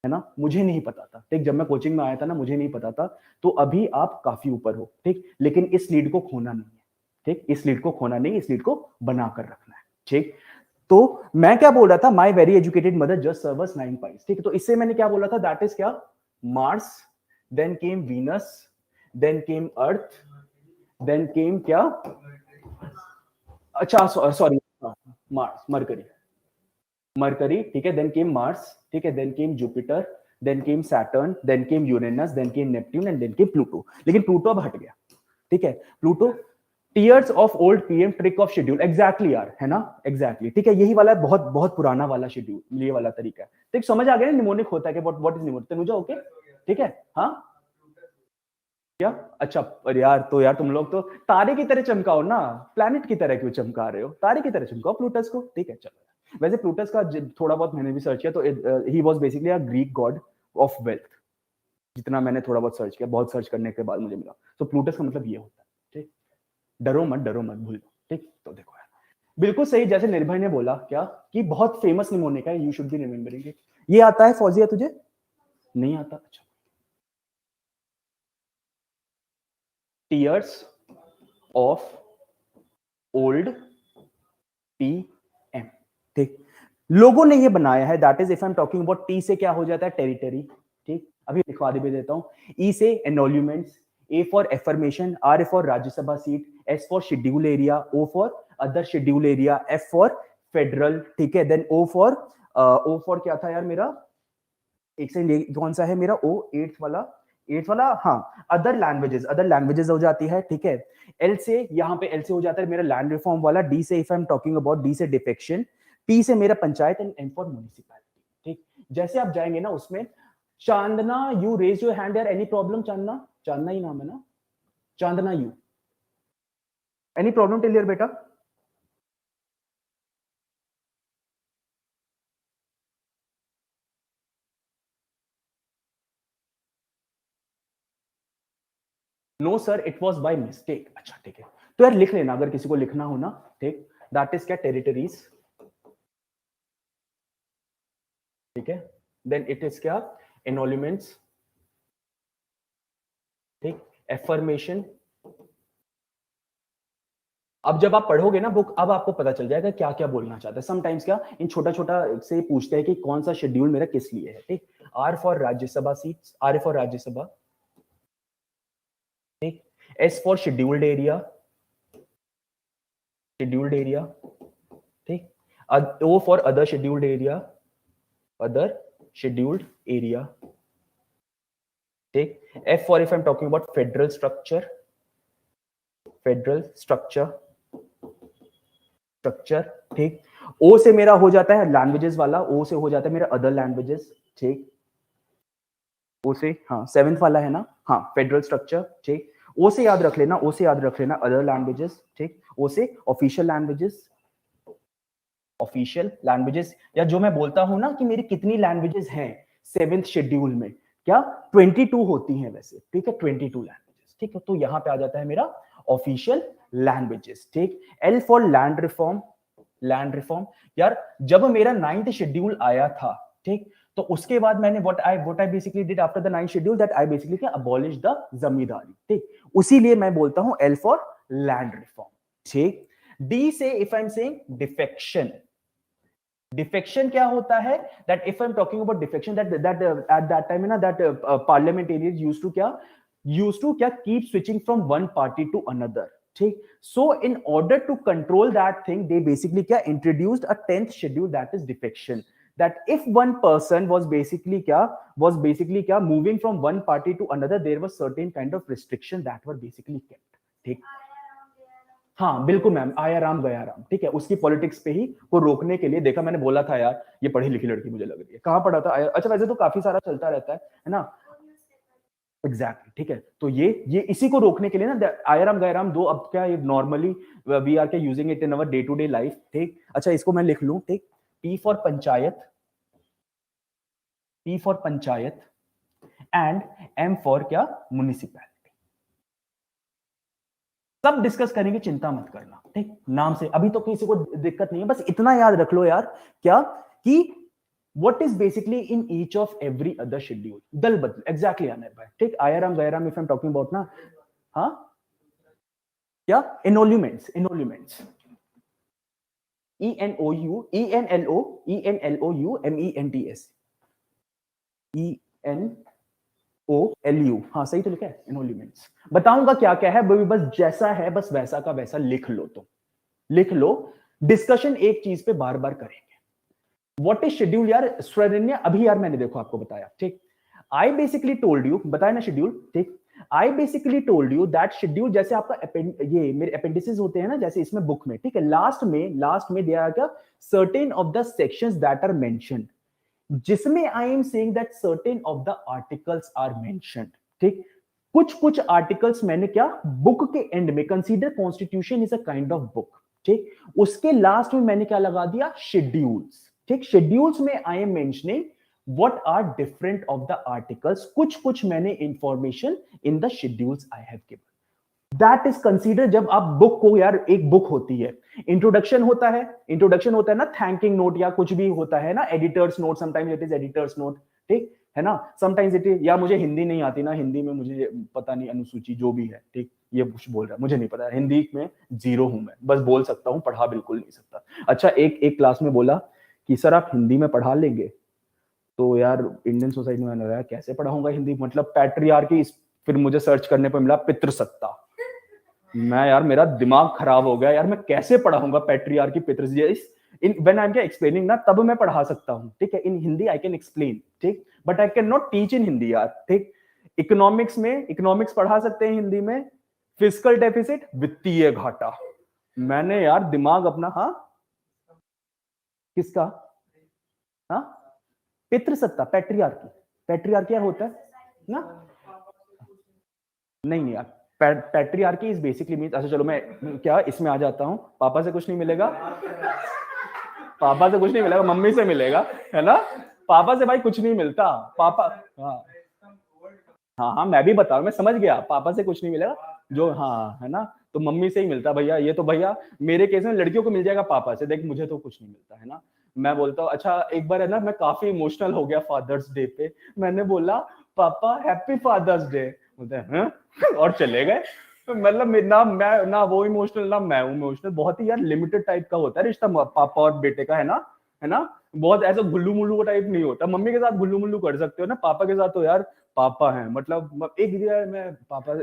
ना, मुझे नहीं पता था, ठीक, जब मैं कोचिंग में आया था ना मुझे नहीं पता था, तो अभी आप काफी ऊपर हो, ठीक, लेकिन इस लीड को खोना नहीं है, ठीक, इस लीड को खोना नहीं, इस लीड को बनाकर रखना है, ठीक। तो मैं क्या बोल रहा था, my very educated mother just serve us 9 pies, ठीक है, तो इससे मैंने क्या बोला था, दैट इज क्या, Mars, then came Venus, then came Earth, then came क्या, अच्छा सॉरी, मार्स, मरकरी, मरकरी, ठीक है, देन केम मार्स, ठीक है, then came Jupiter, then came Saturn, then came Uranus, then came Neptune and then came Pluto. लेकिन Pluto अब हट गया, ठीक है, Pluto tears of old PM trick of schedule, exactly यार, है ना, एग्जैक्टली, ठीक है, यही वाला बहुत बहुत पुराना वाला शेड्यूल, ये वाला तरीका है, ठीक, समझ आ गया ना निमोनिक होता है कि what is mnemonic, Tanuja okay, ठीक है, हाँ क्या, अच्छा, अरे यार, तो यार तुम लोग तो तारे की तरह चमकाओ ना, प्लैनेट की तरह क्यों चमका रहे हो, तारे की तरह चमकाओ प्लूटस को, ठीक है, चलो। वैसे प्लूटस का थोड़ा बहुत मैंने भी सर्च किया, तो ही was basically a Greek God of wealth, जितना मैंने थोड़ा बहुत सर्च किया, बहुत सर्च करने के बाद मुझे मिला, तो प्लूटस का मतलब ये होता है, ठीक, डरो मत भूल लो, ठीक, तो देखो यार, बिल्कुल सही, जैसे निर्भय ने बोला क्या कि बहुत फेमस निमोनिक है, you should be remembering it. ये आता है फौजिया तुझे? नहीं आता? अच्छा, टीयर्स ऑफ ओल्ड पीएम, ठीक, लोगों ने ये बनाया है, that is if I am talking about T से क्या हो जाता है, टेरिटरी, ठीक, अभी लिखवा भी देता हूं, ई से emoluments, A for affirmation, R for Rajya Sabha seat, S for schedule area, O for other schedule area, F for federal, ठीक है, देन ओ फॉर क्या था यार मेरा, एक सेकंड, कौन सा है मेरा ओ, एट्थ वाला, हाँ, अदर लैंग्वेजेस हो जाती है, ठीक है, एल से, यहाँ पे एल से हो जाता है मेरा लैंड रिफॉर्म वाला, डी से if I am talking about, D से डिफेक्शन, पी से मेरा panchayat and M for municipality, ठीक, जैसे आप जाएंगे ना उसमें, Chandana you raise your hand यार, एनी प्रॉब्लम, चांदना ही नाम है ना, Chandana you, any problem till your बेटा? No sir, it was by mistake. अच्छा ठीक है, तो यार लिख लेना अगर किसी को लिखना हो ना, ठीक, दैट इज क्या, टेरिटरीज, ठीक है, देन इट इज क्या, एनोल्यूमेंट्स, ठीक, एफर्मेशन। अब जब आप पढ़ोगे ना बुक, अब आपको पता चल जाएगा क्या क्या बोलना चाहता है, समटाइम्स क्या इन छोटा छोटा से पूछते हैं कि कौन सा शेड्यूल मेरा किस लिए है, ठीक, R for Rajya Sabha seats, R for Rajya Sabha, ठीक, एस फॉर शेड्यूल्ड एरिया, ठीक, O for other scheduled area, ठीक, F for if I am talking about federal structure, ठीक, ओ से मेरा हो जाता है लैंग्वेजेस वाला, ओ से हो जाता है मेरा अदर लैंग्वेजेस, ठीक, ओ से, हाँ, सेवेंथ वाला है ना, हाँ, फेडरल स्ट्रक्चर, ठीक, ओ से याद रख लेना, अदर लैंग्वेजेस, ठीक, ओ से ऑफिशियल लैंग्वेजेस, या जो मैं बोलता हूं ना कि मेरी कितनी लैंग्वेजेस हैं सेवेंथ शेड्यूल में, क्या 22 होती हैं वैसे, ठीक है, 22 लैंग्वेजेस, ठीक है, तो यहां पे आ जाता है मेरा ऑफिशियल लैंग्वेजेस, ठीक, एल फॉर लैंड रिफॉर्म, यार जब मेरा 9th शेड्यूल आया था, ठीक, तो उसके बाद मैंने what I basically did after the 9th schedule, that I basically क्या, अबॉलिश द जमींदारी, ठीक, उसी लिए मैं बोलता हूं एल फॉर लैंड रिफॉर्म, ठीक, डी से if I am saying defection क्या होता है, that if I am talking about defection, that at that time ना, दैट पार्लियामेंटेरियंस यूज्ड टू क्या keep switching from one party to another, ठीक, so in order to control that thing they basically क्या introduced a 10th schedule, that is defection, that if one person was basically क्या moving from one party to another, there was certain kind of restriction that were basically kept, ठीक, हाँ बिल्कुल ma'am, आया राम गया राम, ठीक है, उसकी पॉलिटिक्स पे ही को रोकने के लिए, देखा मैंने बोला था यार, ये पढ़ी लिखी लड़की मुझे लग रही है, कहाँ पढ़ा था, अच्छा वैसे तो काफी सारा चलता रहता है ना, एग्जैक्टली, ठीक है, तो ये इसी को रोकने के लिए ना, आया राम गया राम दो, अब क्या नॉर्मली वी आर क्या using it in our day to day life, ठीक, अच्छा इसको मैं लिख लूं, ठीक, P for panchayat and M for क्या, म्युनिसिपैलिटी, सब डिस्कस करेंगे, चिंता मत करना, ठीक, नाम से अभी तो किसी को दिक्कत नहीं है, बस इतना याद रख लो यार, क्या कि what is basically in each of every other schedule, दल बदल, exactly आमिर भाई, ठीक, आया राम गया Ram, if I'm talking about ना, हाँ क्या, emoluments, ENOLOUMENTS, ENOLU, हाँ सही तो लिखा है, emoluments, बताऊंगा क्या क्या है, बस जैसा है बस वैसा का वैसा लिख लो, तो लिख लो, डिस्कशन एक चीज पे बार बार करेंगे, व्हाट इज शेड्यूल यार स्वर्णिया, अभी यार मैंने देखो आपको बताया, ठीक। आई बेसिकली टोल्ड यू, बताया ना शेड्यूल, ठीक। आई basically told you that schedule जैसे आपका ये मेरे अपेंडिसेस होते हैं ना, जैसे इसमें बुक में, ठीक है, लास्ट में दिया क्या, certain of the sections that are mentioned, जिसमें I am saying that certain of the articles are mentioned, ठीक। कुछ आर्टिकल्स मैंने क्या, बुक के एंड में, consider constitution is a kind of book, ठीक, उसके लास्ट में मैंने क्या लगा दिया, शेड्यूल्स, ठीक। शेड्यूल्स में I am mentioning what are different of the articles, कुछ मैंने information in the schedules I have given, that is consider. जब आप बुक को, यार एक बुक होती है, इंट्रोडक्शन होता है ना, थैंकिंग नोट या कुछ भी होता है ना, editors note, sometimes it is editors note, ठीक है ना, समटाइम्स इट इज, या मुझे हिंदी नहीं आती ना, हिंदी में मुझे पता नहीं, अनुसूची जो भी है, ठीक, ये कुछ बोल रहा है, मुझे नहीं पता, हिंदी में जीरो हूं मैं, बस बोल सकता हूं, पढ़ा बिल्कुल नहीं सकता। अच्छा, एक क्लास में बोला कि सर आप हिंदी में पढ़ा लेंगे, तो यार इंडियन सोसाइटी में मैंने कैसे पढ़ाऊंगा हिंदी, मतलब पैट्रियार्की, फिर मुझे सर्च करने पर मिला पितृसत्ता, मैं यार मेरा दिमाग खराब हो गया यार, मैं कैसे पढ़ाऊंगा पैट्रियार्की पितृसत्ता, in when I am explaining ना, तब मैं पढ़ा सकता हूं, ठीक है, in Hindi I can explain, ठीक, but I can not teach in Hindi यार, ठीक। इकोनॉमिक्स पढ़ा सकते हैं हिंदी में, फिस्कल डेफिसिट, वित्तीय घाटा, मैंने यार दिमाग अपना, हाँ किसका, हाँ पितृसत्ता, पैट्रियार्की यार होता है ना, नहीं यार, पैट्रियार्की इज बेसिकली मींस, अच्छा चलो मैं क्या इसमें आ जाता हूं, पापा से कुछ नहीं मिलेगा, पापा से कुछ नहीं मिलेगा, मम्मी से मिलेगा, है ना, पापा से भाई कुछ नहीं मिलता, पापा, हाँ मैं भी बता रहा हूँ, मैं समझ गया, पापा से कुछ नहीं मिलेगा, जो हाँ है ना, तो मम्मी से ही मिलता भैया, ये तो भैया मेरे केस में लड़कियों को मिल जाएगा पापा से, देख मुझे तो कुछ नहीं मिलता, है ना। मैं बोलता हूँ, अच्छा एक बार है ना, मैं काफी इमोशनल हो गया फादर्स डे पे, मैंने बोला पापा हैप्पी फादर्स डे, बोलते हैं और चले गए, मतलब ना वो इमोशनल ना मैं इमोशनल, बहुत ही यार लिमिटेड टाइप का होता है रिश्ता पापा और बेटे का, है ना, बहुत ऐसा गुल्लू मुल्लू का टाइप नहीं होता, मम्मी के साथ गुल्लू मुल्लू कर सकते हो ना, पापा के साथ तो यार पापा है, मतलब एक यार मैं पापा,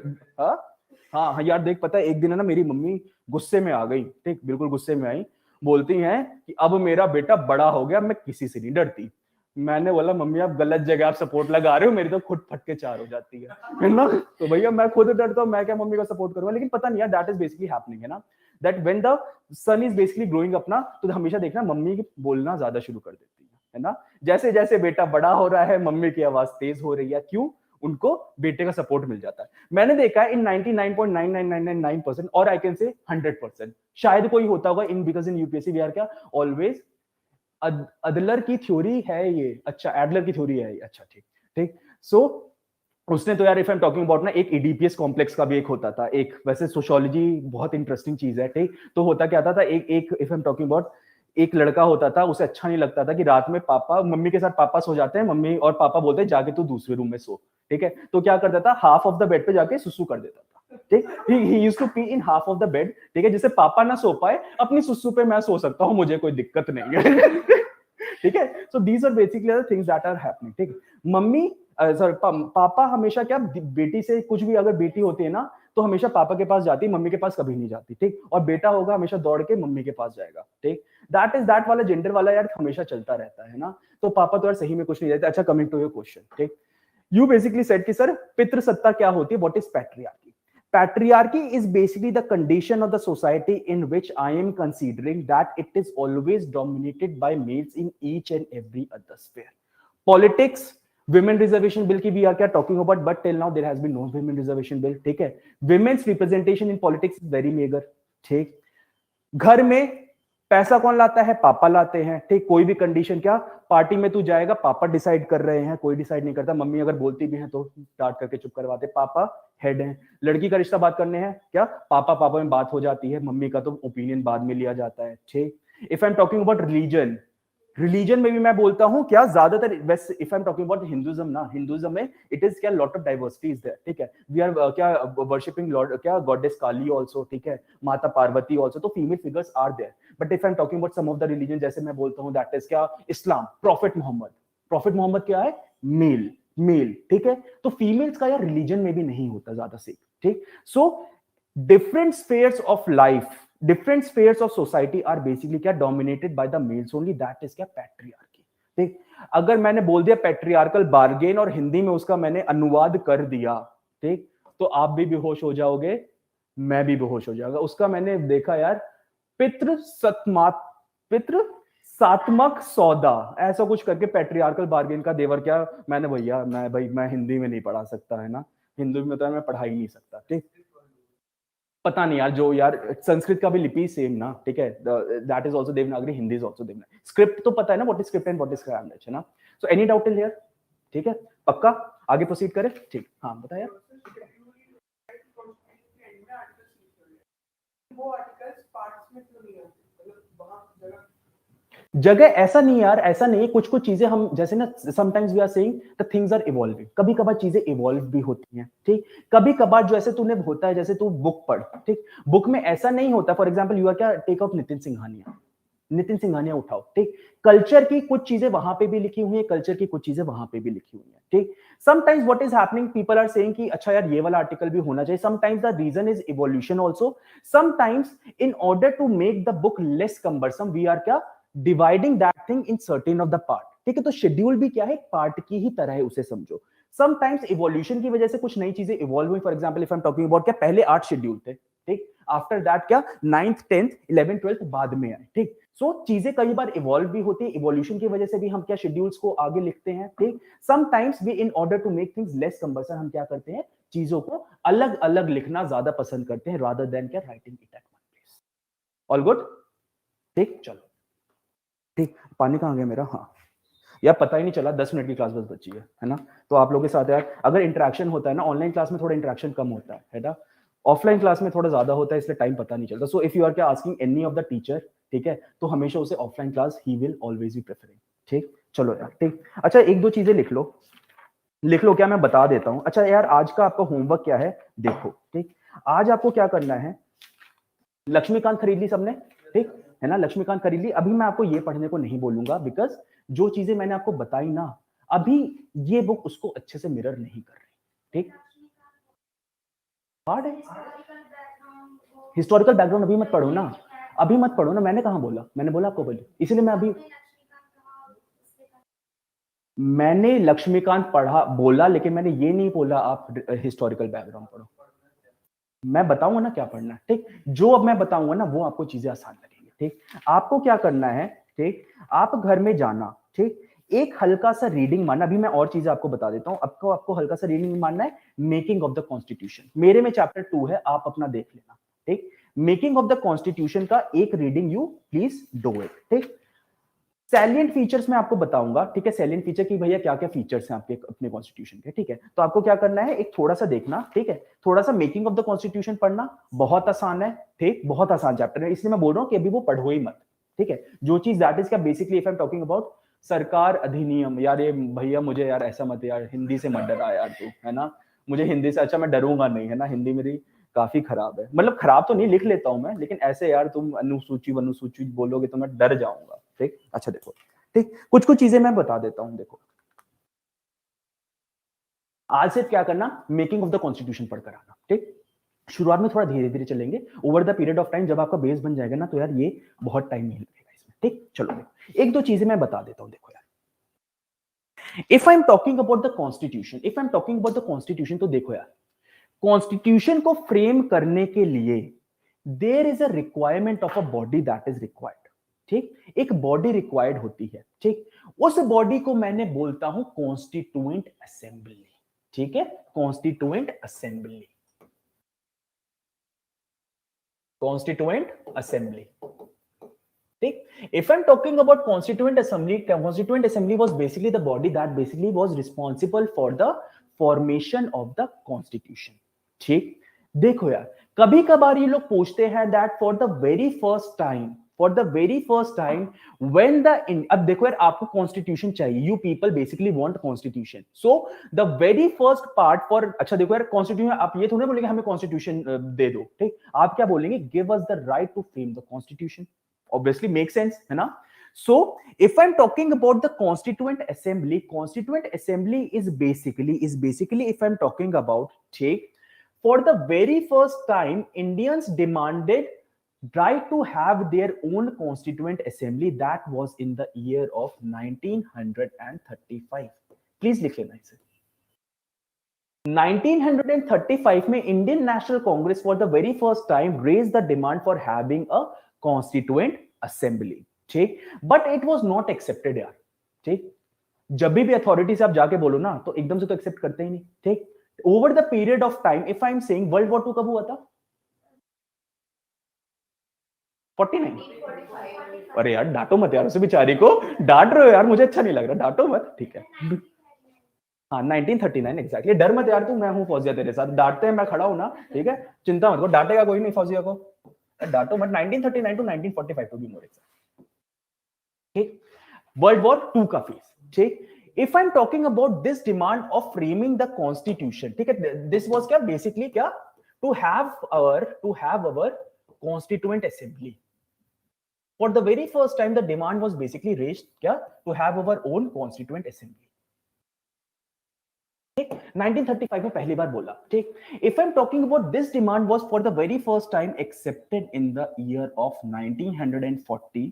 हाँ यार देख, पता है एक दिन है ना, मेरी मम्मी गुस्से में आ गई, ठीक, बिल्कुल गुस्से में आई, बोलती हैं कि अब मेरा बेटा बड़ा हो गया, मैं किसी से नहीं डरती। मैंने बोला मम्मी आप गलत जगह आप सपोर्ट लगा रहे हो, मेरी तो खुद फटके चार हो जाती है ना, तो भैया मैं खुद डरता हूँ, मैं क्या मम्मी का सपोर्ट करूंगा, लेकिन पता नहीं यार, दैट इज बेसिकली हैपनिंग, है ना, that when the son is basically growing up ना, तो हमेशा देखना मम्मी की बोलना ज्यादा शुरू कर देती है ना, जैसे जैसे बेटा बड़ा हो रहा है, मम्मी की आवाज तेज हो रही है, क्यों, उनको बेटे का सपोर्ट मिल जाता है। मैंने देखा है इन 99.99999% और आई कैन से 100%, शायद कोई होता होगा in, because in UPSC we are क्या ऑलवेज, अदलर की थ्योरी है ये, अच्छा एडलर की थ्योरी है ये, अच्छा ठीक, सो उसने तो यार, if I am talking about ना, एक इडिपियस कॉम्प्लेक्स का भी एक होता था, एक वैसे सोशियोलॉजी बहुत इंटरेस्टिंग चीज है, ठीक, तो होता क्या था एक if I am talking about, एक लड़का होता था, उसे अच्छा नहीं लगता था कि रात में पापा मम्मी के साथ पापा सो जाते हैं, मम्मी और पापा बोलते हैं जाके तू दूसरे रूम में सो, ठीक है, तो क्या करता था, हाफ ऑफ द बेड पे जाके सुसु कर देता था, ठीक, he used to pee in half of the bed, ठीक है, जिससे पापा ना सो पाए, अपनी सुसु पे मैं सो सकता हूँ, मुझे कोई दिक्कत नहीं है ठीक है, so these are basically the things that are happening, ठीक, मम्मी सॉरी पापा हमेशा क्या, बेटी से कुछ भी, अगर बेटी होती है ना, तो हमेशा पापा के पास जाती, मम्मी के पास कभी नहीं जाती, ठीक, और बेटा होगा हमेशा दौड़ के मम्मी के पास जाएगा, ठीक, दैट वाला जेंडर वाला यार हमेशा चलता रहता है ना, तो पापा तो यार सही में कुछ नहीं देते। अच्छा, कमिंग टू योर क्वेश्चन, ठीक, यू बेसिकली सेड कि सर पितृसत्ता क्या होती है, what is patriarchy? Patriarchy is basically the condition of the society in which I am considering that it is always dominated by males in each and every other sphere. Politics, women reservation bill की we are क्या talking about, but till now there has been no women reservation bill, ठीक है, women's representation in politics is very meager, ठीक, घर में पैसा कौन लाता है, पापा लाते हैं, ठीक, कोई भी कंडीशन क्या, पार्टी में तू जाएगा, पापा डिसाइड कर रहे हैं, कोई डिसाइड नहीं करता, मम्मी अगर बोलती भी है तो स्टार्ट करके चुप करवाते, पापा हेड हैं, लड़की का रिश्ता बात करने हैं क्या, पापा में बात हो जाती है, मम्मी का तो ओपिनियन बाद में लिया जाता है, ठीक। If I am talking about religion में भी मैं बोलता हूं क्या, ज्यादातर वैसे if I am talking about Hinduism ना, हिंदुइज्म में इट इज क्या, lot of diversity is there, ठीक है, वी आर क्या वर्शिपिंग लॉर्ड क्या, गॉडेस काली आल्सो, ठीक है, माता पार्वती आल्सो, तो female figures are there, but if I am talking about some of the religion, जैसे मैं बोलता हूं दैट इज क्या, इस्लाम, प्रॉफिट मोहम्मद क्या है, मेल, ठीक है, तो फीमेल्स का यार रिलीजन में भी नहीं होता ज्यादा से, ठीक, सो different spheres of life, different spheres of society are basically क्या, dominated by the males only, that is क्या, patriarchy। ठीक, अगर मैंने बोल दिया पैट्रियार्कल बार्गेन और हिंदी में उसका मैंने अनुवाद कर दिया, ठीक, तो आप भी बेहोश हो जाओगे, मैं भी बेहोश हो जाऊंगा। उसका मैंने देखा यार, पितृ सात्मक सौदा, ऐसा कुछ करके पैट्रियार्कल बार्गेन का देवर क्या, मैंने भैया मैं हिंदी में नहीं पढ़ा सकता, है ना, हिंदी में तो मैं पढ़ा ही नहीं सकता, ठीक, पता नहीं यार, जो यार संस्कृत का भी लिपि सेम ना, ठीक है, that is also Devanagari, Hindi is also Devanagari, script तो पता है ना, what is script and what is language, है ना। So any doubt in here, ठीक है, पक्का आगे प्रोसीड करें, ठीक, हाँ बता यार। वो आर्टिकल्स पार्ट्स में क्यों नहीं आते, मतलब वहां जगह जगह ऐसा नहीं यार, ऐसा नहीं, कुछ कुछ चीजें हम जैसे ना, sometimes we are saying the things are evolving, कभी कभार चीजें इवॉल्व भी होती हैं, ठीक, कभी कभार जो ऐसे तूने होता है, जैसे तू बुक पढ़, ठीक, बुक में ऐसा नहीं होता, फॉर एग्जांपल यू आर क्या, टेक आउट नितिन सिंघानिया उठाओ, ठीक, कल्चर की कुछ चीजें वहां पे भी लिखी हुई है, कल्चर की कुछ चीजें वहां पे भी लिखी हुई है, ठीक। Sometimes what is happening, people are saying कि अच्छा यार ये वाला आर्टिकल भी होना चाहिए, sometimes the reason is evolution also, sometimes in order to make the book less cumbersome we are क्या, dividing that thing in certain of the part, ठीक है, तो शेड्यूल भी क्या है, पार्ट की ही तरह है, उसे समझो। समटाइम्स इवोल्यूशन की वजह से कुछ नई चीजें इवॉल्व हुई, for example if I am talking about, क्या पहले 8 शेड्यूल थे, ठीक, आफ्टर दैट क्या 9th 10th 11th 12th बाद में आए, ठीक। सो चीजें कई बार इवॉल्व भी होती है, इवोल्यूशन की वजह से भी हम क्या शेड्यूल्स को आगे लिखते हैं, ठीक। Sometimes we in order to make things less cumbersome हम क्या करते हैं, चीजों को अलग अलग लिखना ज्यादा पसंद करते हैं, रादर देन क्या writing it at one place. All good, ठीक, चलो ठीक, पानी कहाँ गया मेरा, हाँ यार पता ही नहीं चला, 10 मिनट की क्लास बस बची है ना, तो आप लोगों के साथ यार अगर इंटरेक्शन होता है ना, ऑनलाइन क्लास में थोड़ा इंटरेक्शन कम होता है ना, ऑफलाइन क्लास में थोड़ा ज्यादा होता है, इसलिए टाइम पता नहीं चलता। सो इफ यू आर क्या asking any of the teacher, ठीक है, तो हमेशा उसे offline class he will always B preferring, ठीक, चलो यार, ठीक, अच्छा एक दो चीजें लिख लो क्या, मैं बता देता हूं। अच्छा यार आज का आपका होमवर्क क्या है, देखो, ठीक, आज आपको क्या करना है, लक्ष्मीकांत खरीद ली सबने, ठीक है ना, लक्ष्मीकांत खरीद ली। अभी मैं आपको ये पढ़ने को नहीं बोलूंगा, बिकॉज जो चीजें मैंने आपको बताई ना, अभी ये बुक उसको अच्छे से मिरर नहीं कर रही, ठीक, हार्ड है, हिस्टोरिकल बैकग्राउंड अभी मत पढ़ो ना, अभी मत पढ़ो ना, मैंने कहा बोला, मैंने बोला आपको बोली, इसलिए मैं अभी, मैंने लक्ष्मीकांत पढ़ा बोला, लेकिन मैंने ये नहीं बोला आप हिस्टोरिकल बैकग्राउंड पढ़ो, मैं बताऊंगा ना क्या पढ़ना है, ठीक, जो अब मैं बताऊंगा ना वो आपको चीजें आसान लगेंगी, ठीक। आपको क्या करना है, ठीक, आप घर में जाना, ठीक, एक हल्का सा रीडिंग मानना, अभी मैं और चीजें आपको बता देता हूं, आपको हल्का सा रीडिंग मानना है, मेकिंग ऑफ द कॉन्स्टिट्यूशन, मेरे में चैप्टर 2 है, आप अपना देख लेना, ठीक, मेकिंग ऑफ द कॉन्स्टिट्यूशन का एक reading you please do it, ठीक। सैलिएंट फीचर्स मैं आपको बताऊंगा, ठीक है, सैलिएंट फीचर की भैया क्या क्या फीचर्स हैं आपके अपने कॉन्स्टिट्यूशन के, ठीक है, तो आपको क्या करना है, एक थोड़ा सा देखना, ठीक है, थोड़ा सा मेकिंग ऑफ द कॉन्स्टिट्यूशन पढ़ना, बहुत आसान है, ठीक, बहुत आसान चैप्टर है, इसलिए मैं बोल रहा हूं कि अभी वो पढ़ो ही मत, ठीक है, जो चीज दैट इज क्या basically if I am talking about सरकार अधिनियम, यार ये भैया मुझे यार ऐसा मत यार, हिंदी से मत डरा यार तू, है ना, मुझे हिंदी से, अच्छा मैं डरूंगा नहीं, है ना, हिंदी मेरी काफी खराब है, मतलब खराब तो नहीं, लिख लेता हूं मैं, लेकिन ऐसे यार तुम अनुसूची बोलोगे तो मैं डर जाऊंगा, ठीक। अच्छा देखो, ठीक, कुछ कुछ चीजें मैं बता देता हूं, देखो आज सिर्फ क्या करना, मेकिंग ऑफ द कॉन्स्टिट्यूशन पढ़कर आना, ठीक, शुरुआत में थोड़ा धीरे धीरे चलेंगे, over the period of time जब आपका बेस बन जाएगा ना, तो यार ये बहुत टाइम नहीं लगेगा इसमें, ठीक, चलो देखो एक दो चीजें मैं बता देता हूं, देखो यार, if I am talking about the constitution, तो देखो यार, कॉन्स्टिट्यूशन को फ्रेम करने के लिए there is a requirement of a body that is required, ठीक, एक बॉडी रिक्वायर्ड होती है, ठीक, उस बॉडी को मैंने बोलता हूं कॉन्स्टिट्यूएंट असेंबली, ठीक है, कॉन्स्टिट्यूएंट असेंबली, ठीक। If I'm talking about constituent assembly was basically the body that basically was responsible for the formation of the constitution, ठीक। देखो यार कभी कभार ये लोग पूछते हैं that for the very first time when the अब देखो यार आपको कॉन्स्टिट्यूशन चाहिए, you people basically want constitution, so the very first part for, अच्छा देखो यार कॉन्स्टिट्यूशन, आप ये थोड़ा बोलेंगे हमें कॉन्स्टिट्यूशन दे दो, ठीक, आप क्या बोलेंगे, give us the right to frame the constitution, obviously makes sense, है ना। So if I'm talking about the constituent assembly is basically if I'm talking about, take, for the very first time Indians demanded right to have their own constituent assembly. That was in the year of 1935. Please लिख लेना इसे. 1935 में Indian National Congress for the very first time raise the demand for having a constituent assembly. ठीक, but it was not accepted यार. ठीक, जब भी authority से आप जाके बोलो ना तो एकदम से तो एक्सेप्ट करते ही नहीं. ठीक, over the period of time, if I am saying world war 2 कब हुआ था? 49. अरे यार डांटो मत यार, उसे बेचारी को डांट रहे हो यार, मुझे अच्छा नहीं लग रहा, डांटो मत. ठीक है, हाँ 1939 एग्जैक्टली. डर मत यार तू, मैं हूं फौजिया तेरे साथ, डांटते हैं मैं खड़ा हूं ना. ठीक है, चिंता मत करो, डांटेगा कोई नहीं फौजिया को, डांटो मत. 1939 to 1945 to be more exact. ठीक, वर्ल्ड वॉर 2 का फेज. ठीक, if I am talking about this demand of framing the constitution, ठीक है, दिस वाज क्या बेसिकली क्या, to have our constituent assembly. For the very first time, the demand was basically raised क्या, to have our own constituent assembly. 1935 में पहली बार बोला. ठीक, if I'm talking about this demand was for the very first time accepted in the year of 1940.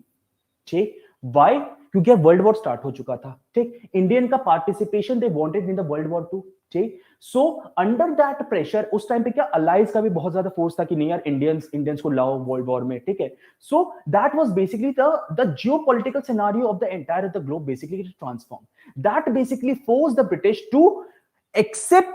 ठीक, why? क्योंकि world war start हो चुका था. ठीक, इंडियन का participation they wanted in the world war 2. ठीक, सो अंडर दैट प्रेशर उस time पे क्या अलाइज का भी बहुत ज्यादा फोर्स था कि नहीं यार इंडियंस को लाओ वर्ल्ड वॉर में. ठीक है, so that was basically the geopolitical scenario of the entire the globe basically transform. That basically force the British to accept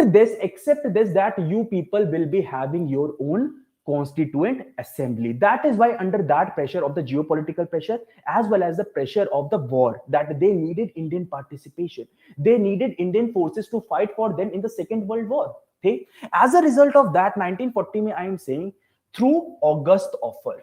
this that you people will be having your own constituent assembly. That is why under that pressure of the geopolitical pressure as well as the pressure of the war, that they needed Indian participation, they needed Indian forces to fight for them in the Second World War. Okay, as a result of that 1940 में I am saying through August offer.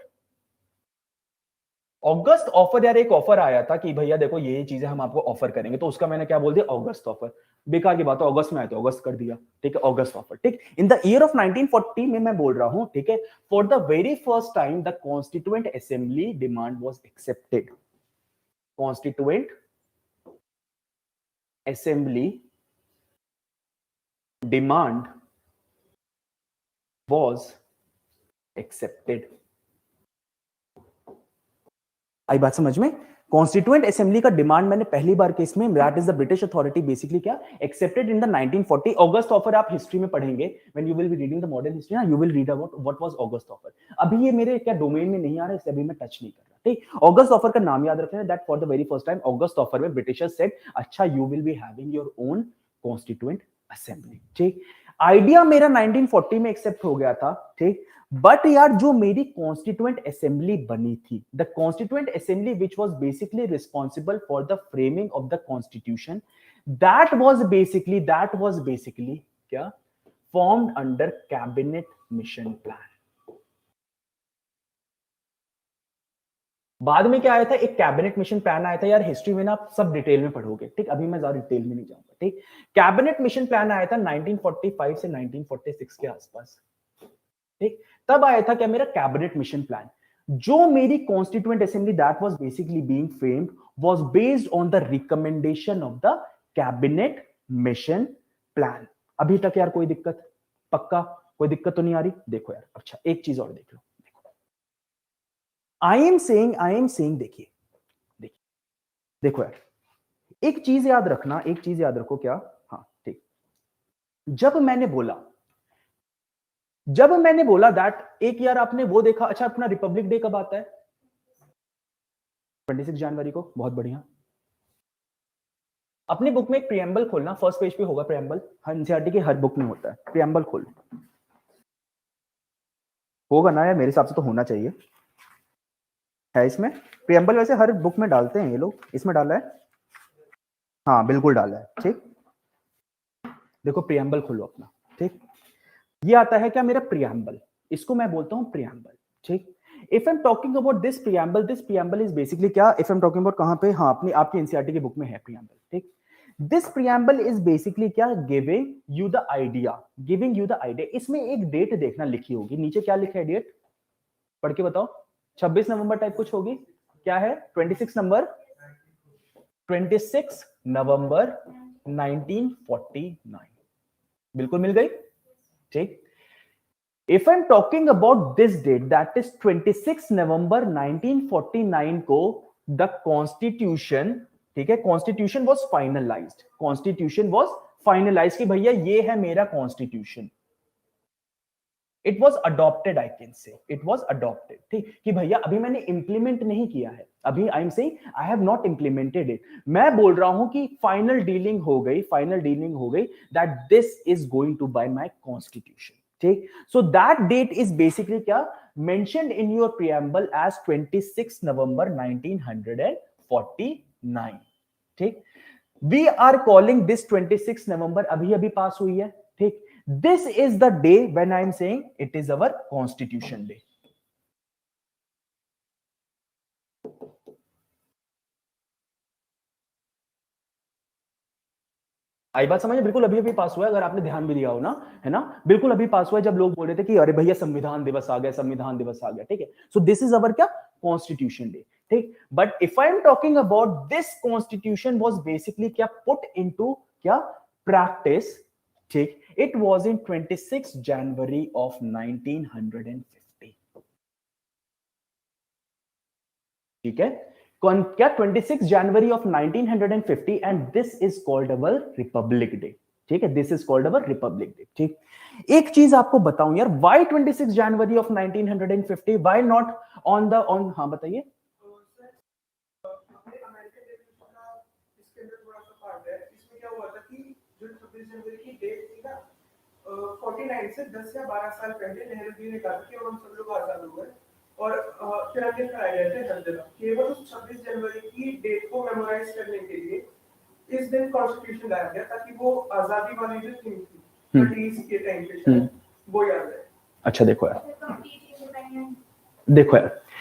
August offer यार, एक offer आया था कि भैया देखो ये चीजें हम आपको ऑफर करेंगे, तो उसका मैंने क्या बोल दिया, अगस्त ऑफर. बेकार की बात है, अगस्त में आया तो अगस्त कर दिया. ठीक है, अगस्त ऑफर. ठीक, इन द ईयर ऑफ 1940 में मैं बोल रहा हूं. ठीक है, for the very first time the constituent assembly demand was accepted. Constituent assembly demand was accepted. आई बात समझ में? कॉन्स्टिट्यूएंट असेंबली का डिमांड मैंने पहली बार केस में, that is the British authority basically क्या accepted in the 1940. August offer आप हिस्ट्री में पढ़ेंगे, when you will be reading the modern history ना, you will read about what was August offer. अभी ये मेरे क्या डोमेन में नहीं आ रहा है, इसलिए अभी मैं टच नहीं कर रहा. ठीक, अगस्त ऑफर का नाम याद रखना, that for the very first time August offer में ब्रिटिशर्स सेड अच्छा you will be having your own constituent assembly. ठीक, आइडिया मेरा 1940 में एक्सेप्ट हो गया था. ठीक, बट यार जो मेरी कॉन्स्टिट्यूएंट असेंबली बनी थी, the constituent assembly which was basically responsible for the framing of the constitution, that was basically क्या formed under cabinet mission plan. बाद में क्या आया था, एक कैबिनेट मिशन प्लान आया था यार, हिस्ट्री में ना आप सब डिटेल में पढ़ोगे. ठीक, अभी मैं ज्यादा डिटेल में नहीं जाऊंगा. ठीक, कैबिनेट मिशन प्लान आया था 1945 से 1946 के आसपास. ठीक, तब आया था क्या मेरा कैबिनेट मिशन प्लान. जो मेरी constituent assembly that was basically being framed was based on the recommendation of the cabinet mission plan. अभी तक यार कोई दिक्कत? पक्का कोई दिक्कत तो नहीं आ रही? देखो यार, अच्छा एक चीज और देख लो. आई एम सेइंग देखो यार, एक चीज याद रखो क्या. हाँ ठीक, जब मैंने बोला दैट, एक यार आपने वो देखा, अच्छा अपना रिपब्लिक डे कब आता है? 26 जनवरी को. बहुत बढ़िया. अपनी बुक में एक प्रियम्बल खोलना, फर्स्ट पेज पे होगा प्रियम्बल. हर एनसीईआरटी के हर बुक में होता है प्रियम्बल. खोल होगा ना यार, मेरे हिसाब से तो होना चाहिए. है इसमें प्रियम्बल? वैसे हर बुक में डालते हैं ये लोग, इसमें डाला है? हाँ बिल्कुल डाला है. ठीक, देखो प्रियम्बल खोलो अपना. ठीक, ये आता है क्या मेरा प्रियम्बल, इसको मैं बोलता हूं प्रियम्बल. ठीक, if I am talking about this preamble is basically क्या, if I am talking about कहां पे, हाँ अपनी आपकी एनसीईआरटी की बुक में है प्रियम्बल. ठीक, दिस प्रियम्बल इज बेसिकली क्या, गिविंग यू द आइडिया. इसमें एक डेट देखना लिखी होगी नीचे, क्या लिखा है डेट, पढ़ के बताओ. 26 नवंबर टाइप कुछ होगी, क्या है 26 नवंबर 1949. बिल्कुल मिल गई. ठीक, If I'm talking about this date, that is 26 November 1949 को the constitution, ठीक है, constitution was finalized, constitution was finalized कि भैया ये है मेरा constitution. It was adopted, I can say it was adopted, ठीक कि भैया अभी मैंने implement नहीं किया है, अभी I'm saying I have not implemented it. मैं बोल रहा हूं कि final dealing हो गई that this is going to by my constitution. ठीक, so that date is basically क्या mentioned in your preamble as 26 November 1949. ठीक, we are calling this 26 November अभी पास हुई है. ठीक, this is the day when I am saying it is our constitution day. आई बात समझ, बिल्कुल अभी पास हुआ है, अगर आपने ध्यान भी दिया हो ना, है ना, बिल्कुल अभी पास हुआ है जब लोग बोल रहे थे कि अरे भैया संविधान दिवस आ गया, संविधान दिवस आ गया. ठीक है, सो दिस इज अवर क्या कॉन्स्टिट्यूशन डे. ठीक, but if I am talking about this constitution was basically क्या पुट इनटू क्या प्रैक्टिस. ठीक, it was in 26 January of 1950. ठीक है, क्या 26 January of 1950 and this is called our Republic day. ठीक है, this is called our Republic day. ठीक, एक चीज आपको बताऊं यार, why 26 January of 1950, why not on the on, हाँ बताइए. इसमें क्या हुआ था कि जो 26 जनवरी की डेट थी ना, 49 से 10 या 12 साल पहले नेहरू जी ने कहा कि हम सब लोग आजाद हो गए और तिरंगे फहराए गए थे हर जगह. केवल उस 26 जनवरी की डेट को मेमोराइज करने के लिए इस दिन कॉन्स्टिट्यूशन लाया गया ताकि वो आजादी वाली जो थीम थी 30 के टाइम पे शायद वो याद रहे. अच्छा देखो यार,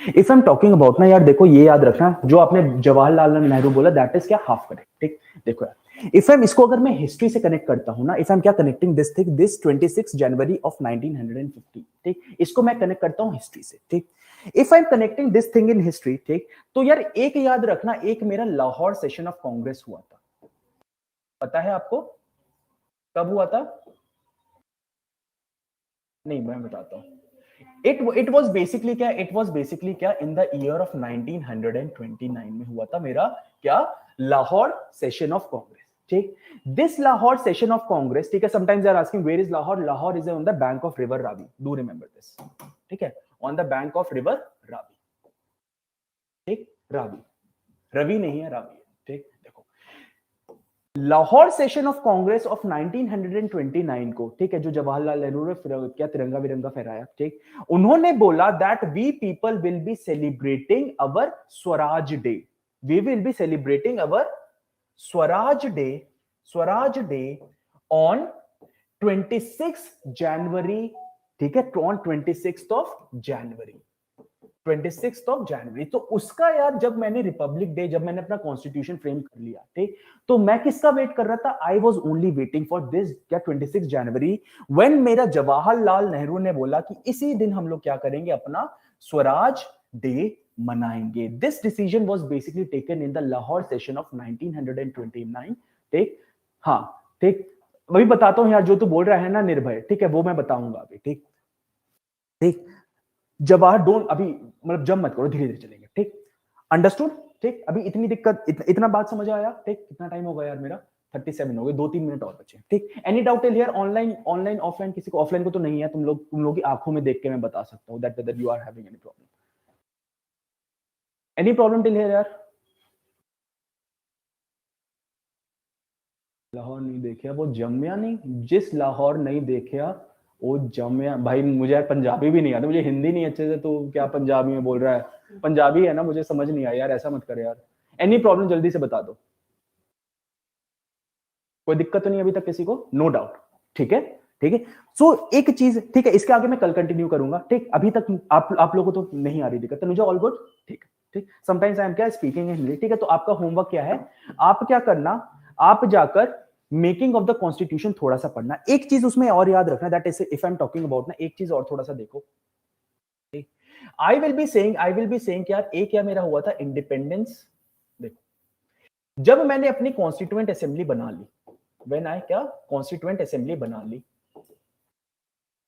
if I am talking about ना यार, देखो ये याद रखना जो आपने जवाहरलाल नेहरू बोला, दैट इज क्या हाफ करेक्ट. ठीक, देखो यार, इफ आई एम इसको अगर मैं हिस्ट्री से कनेक्ट करता हूं ना, इफ आई एम क्या connecting this thing, this 26 January of 1950. ठीक, इसको मैं कनेक्ट करता हूं हिस्ट्री से. ठीक, if I am connecting this thing in history. ठीक, तो यार एक याद रखना, एक मेरा लाहौर सेशन ऑफ कांग्रेस हुआ था, पता है आपको कब हुआ था? नहीं, मैं बताता हूं. इट वाज बेसिकली क्या इन द ईयर ऑफ 1929 में हुआ था मेरा क्या लाहौर सेशन ऑफ कांग्रेस. ठीक, this Lahore session of Congress. ठीक है, sometimes they are asking where is Lahore. Lahore is on the bank of river Ravi, do remember this. ठीक है, on the bank of river Ravi. ठीक, रावी, रवि नहीं है, रावी है. ठीक, देखो Lahore session of Congress of 1929 को, ठीक है, जो जवाहरलाल नेहरू ने क्या तिरंगा विरंगा फहराया. ठीक, उन्होंने बोला that we people will be celebrating our Swaraj day. We will be celebrating our Swaraj day on 26 January. ठीक है, ऑन 26 ऑफ जनवरी. तो उसका यार, जब मैंने रिपब्लिक डे, जब मैंने अपना कॉन्स्टिट्यूशन फ्रेम कर लिया, ठीक, तो मैं किसका वेट कर रहा था? I was only waiting for this क्या 26 जनवरी, व्हेन मेरा जवाहरलाल नेहरू ने बोला कि इसी दिन हम लोग क्या करेंगे, अपना स्वराज डे मनाएंगे. This decision was basically taken in the Lahore session of 1929. ठीक, हाँ ठीक, वही बताता हूं यार, जो तू बोल रहा है ना निर्भय, ठीक है, वो मैं बताऊंगा अभी. ठीक ठीक, जवाहर डोंट, अभी मतलब जब मत करो, धीरे धीरे चलेंगे. ठीक, अंडरस्टूड. ठीक, अभी इतनी दिक्कत, इतना बात समझ आया. ठीक, कितना टाइम हो गया यार मेरा? 37 हो गए, 2-3 मिनट और बचे. ठीक, any doubt till here? Online offline, किसी को ऑफलाइन को तो नहीं है, तुम लोग की आंखों में देख के मैं बता सकता हूं that whether you are having any problem till here यार? लाहौर नहीं देखा वो जमिया नहीं, जिस लाहौर नहीं देखा वो जमिया. भाई मुझे यार पंजाबी भी नहीं आता, मुझे हिंदी नहीं अच्छे से, तो क्या पंजाबी में बोल रहा है? पंजाबी है ना, मुझे समझ नहीं आया यार, ऐसा मत कर यार. एनी प्रॉब्लम जल्दी से बता दो. कोई दिक्कत तो नहीं अभी तक किसी को? No doubt. ठीक है, ठीक है. सो एक चीज, ठीक है, इसके आगे मैं कल कंटिन्यू करूंगा. ठीक, अभी तक आप लोगों को तो नहीं आ रही दिक्कत, तो मुझे ऑल गुड. ठीक ठीक, समटाइम्स आई एम क्या स्पीकिंग इन हिंदी. ठीक है, तो आपका होमवर्क क्या है, आप क्या करना, आप जाकर मेकिंग ऑफ द कॉन्स्टिट्यूशन थोड़ा सा पढ़ना. एक चीज उसमें और याद रखना, that is if I am talking about ना, एक चीज और थोड़ा सा देखो. आई विल बी सेइंग यार, एक क्या मेरा हुआ था इंडिपेंडेंस. देखो, जब मैंने अपनी कॉन्स्टिट्यूएंट असेंबली बना ली, व्हेन आई क्या कॉन्स्टिट्यूएंट असेंबली बना ली,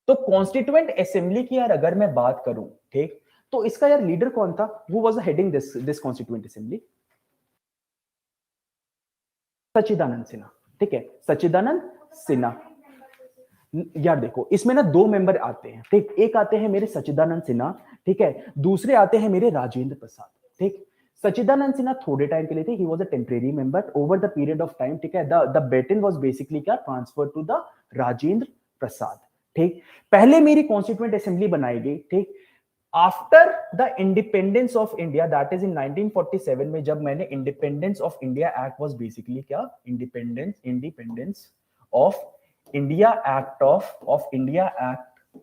तो कॉन्स्टिट्यूएंट असेंबली की यार अगर मैं बात करूं, ठीक, तो इसका यार लीडर कौन था? Who was the heading this constituent assembly? Sachchidanand Sinha, ठीक है, सच्चिदानंद सिन्हा। यार देखो इसमें ना दो मेंबर आते हैं, ठीक, एक आते हैं मेरे सच्चिदानंद सिन्हा, ठीक है, दूसरे आते हैं मेरे राजेंद्र प्रसाद, ठीक। सच्चिदानंद सिन्हा थोड़े टाइम के लिए थे, he was a temporary member over the period of time, ठीक है, द बेटन वाज बेसिकली क्या, transfer to the Rajendra Prasad, ठीक। पहले मेरी कॉन्स्टिट्यूएंट असेंबली बनाई गई, ठीक, after the independence of India, that is in 1947 में, जब मैंने independence of India act was basically क्या, independence of India act of India act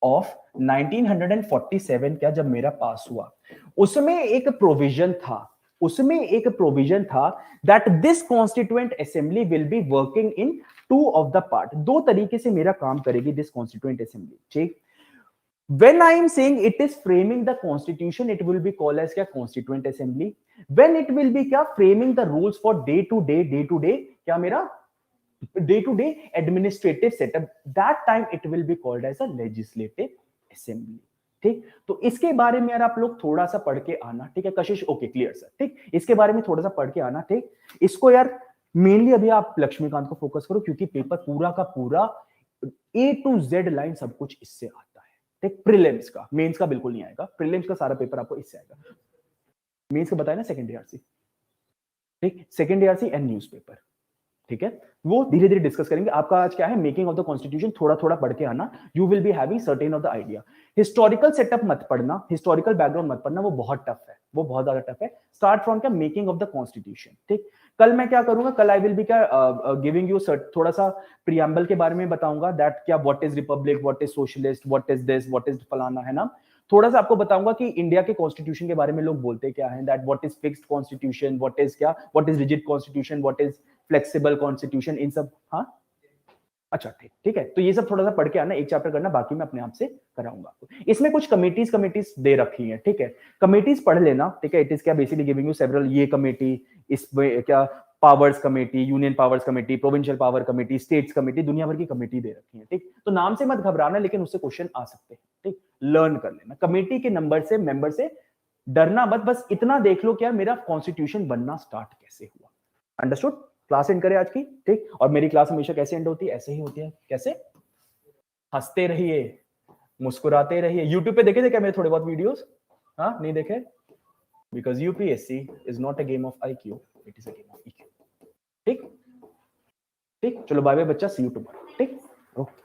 of 1947 क्या जब मेरा पास हुआ, उसमें एक प्रोविजन था that this constituent assembly will be working in two of the part, दो तरीके से मेरा काम करेगी दिस कॉन्स्टिट्यूएंट असेंबली, ठीक। When I am saying it is framing the constitution, it will be called as क्या, constituent assembly. When it will be क्या, framing the rules for day to day क्या मेरा day to day administrative setup, that time it will be called as a legislative assembly, ठीक। तो इसके बारे में यार आप लोग थोड़ा सा पढ़ के आना, ठीक है कशिश, ओके क्लियर सर, ठीक, इसके बारे में थोड़ा सा पढ़ के आना, ठीक। इसको यार मेनली अभी आप लक्ष्मीकांत को फोकस करो, क्योंकि पेपर पूरा का पूरा A to Z लाइन सब कुछ इससे आता है, ठीक। प्रीलिम्स का, मेंस का बिल्कुल नहीं आएगा, प्रीलिम्स का सारा पेपर आपको इससे आएगा। मेंस का बताया ना सेकंड ईआरसी, ठीक, सेकंड ईआरसी एंड न्यूज़पेपर, ठीक है, वो धीरे धीरे डिस्कस करेंगे। आपका आज क्या है, मेकिंग ऑफ द कॉन्स्टिट्यूशन, थोड़ा थोड़ा पढ़ के आना, you will be having certain of the idea. Historical setup मत पढ़ना, हिस्टोरिकल बैकग्राउंड मत पढ़ना, वो बहुत टफ है, वो बहुत ज्यादा टफ है। स्टार्ट फ्रॉम क्या, मेकिंग ऑफ द कॉन्स्टिट्यूशन, ठीक। कल मैं क्या करूंगा, कल आई विल बी क्या गिविंग यू थोड़ा सा प्रियम्बल के बारे में बताऊंगा, दैट क्या, what is Republic, what is socialist, what is this, what is फलाना, है ना। थोड़ा सा आपको बताऊंगा कि इंडिया के कॉन्स्टिट्यूशन के बारे में लोग बोलते क्या है, that what is fixed constitution, what is क्या, what is rigid constitution, what is flexible constitution, इन सब, हाँ अच्छा ठीक, ठीक है। तो ये सब थोड़ा सा पढ़ के आना, एक चैप्टर करना, बाकी मैं अपने आप से कराऊंगा आपको। इसमें कुछ कमिटीज दे रखी हैं, ठीक है, कमिटीज पढ़ लेना, ठीक है। इट इज क्या, बेसिकली गिविंग यू सेवरल, ये कमेटी, इसमें क्या, powers committee, union powers committee, provincial power committee, states committee, दुनिया भर की कमेटी दे रखी है, ठीक। तो नाम से मत घबराना, लेकिन उससे क्वेश्चन आ सकते हैं, ठीक, लर्न कर लेना। कमेटी के नंबर से, मेंबर से डरना मत, बस इतना देख लो क्या मेरा कॉन्स्टिट्यूशन बनना स्टार्ट कैसे हुआ। अंडरस्टूड? क्लास एंड करें आज की, ठीक। और मेरी क्लास हमेशा कैसे एंड होती है, ऐसे ही होती है, कैसे, हंसते रहिए, मुस्कुराते रहिए। यूट्यूब पे देखे थे क्या मेरे थोड़े बहुत वीडियोस? हाँ, नहीं देखे? Because UPSC is not a game of IQ, it is a game of EQ, ठीक ठीक। चलो बाय बाय बच्चा, सी यू टुमारो, ठीक, ओके।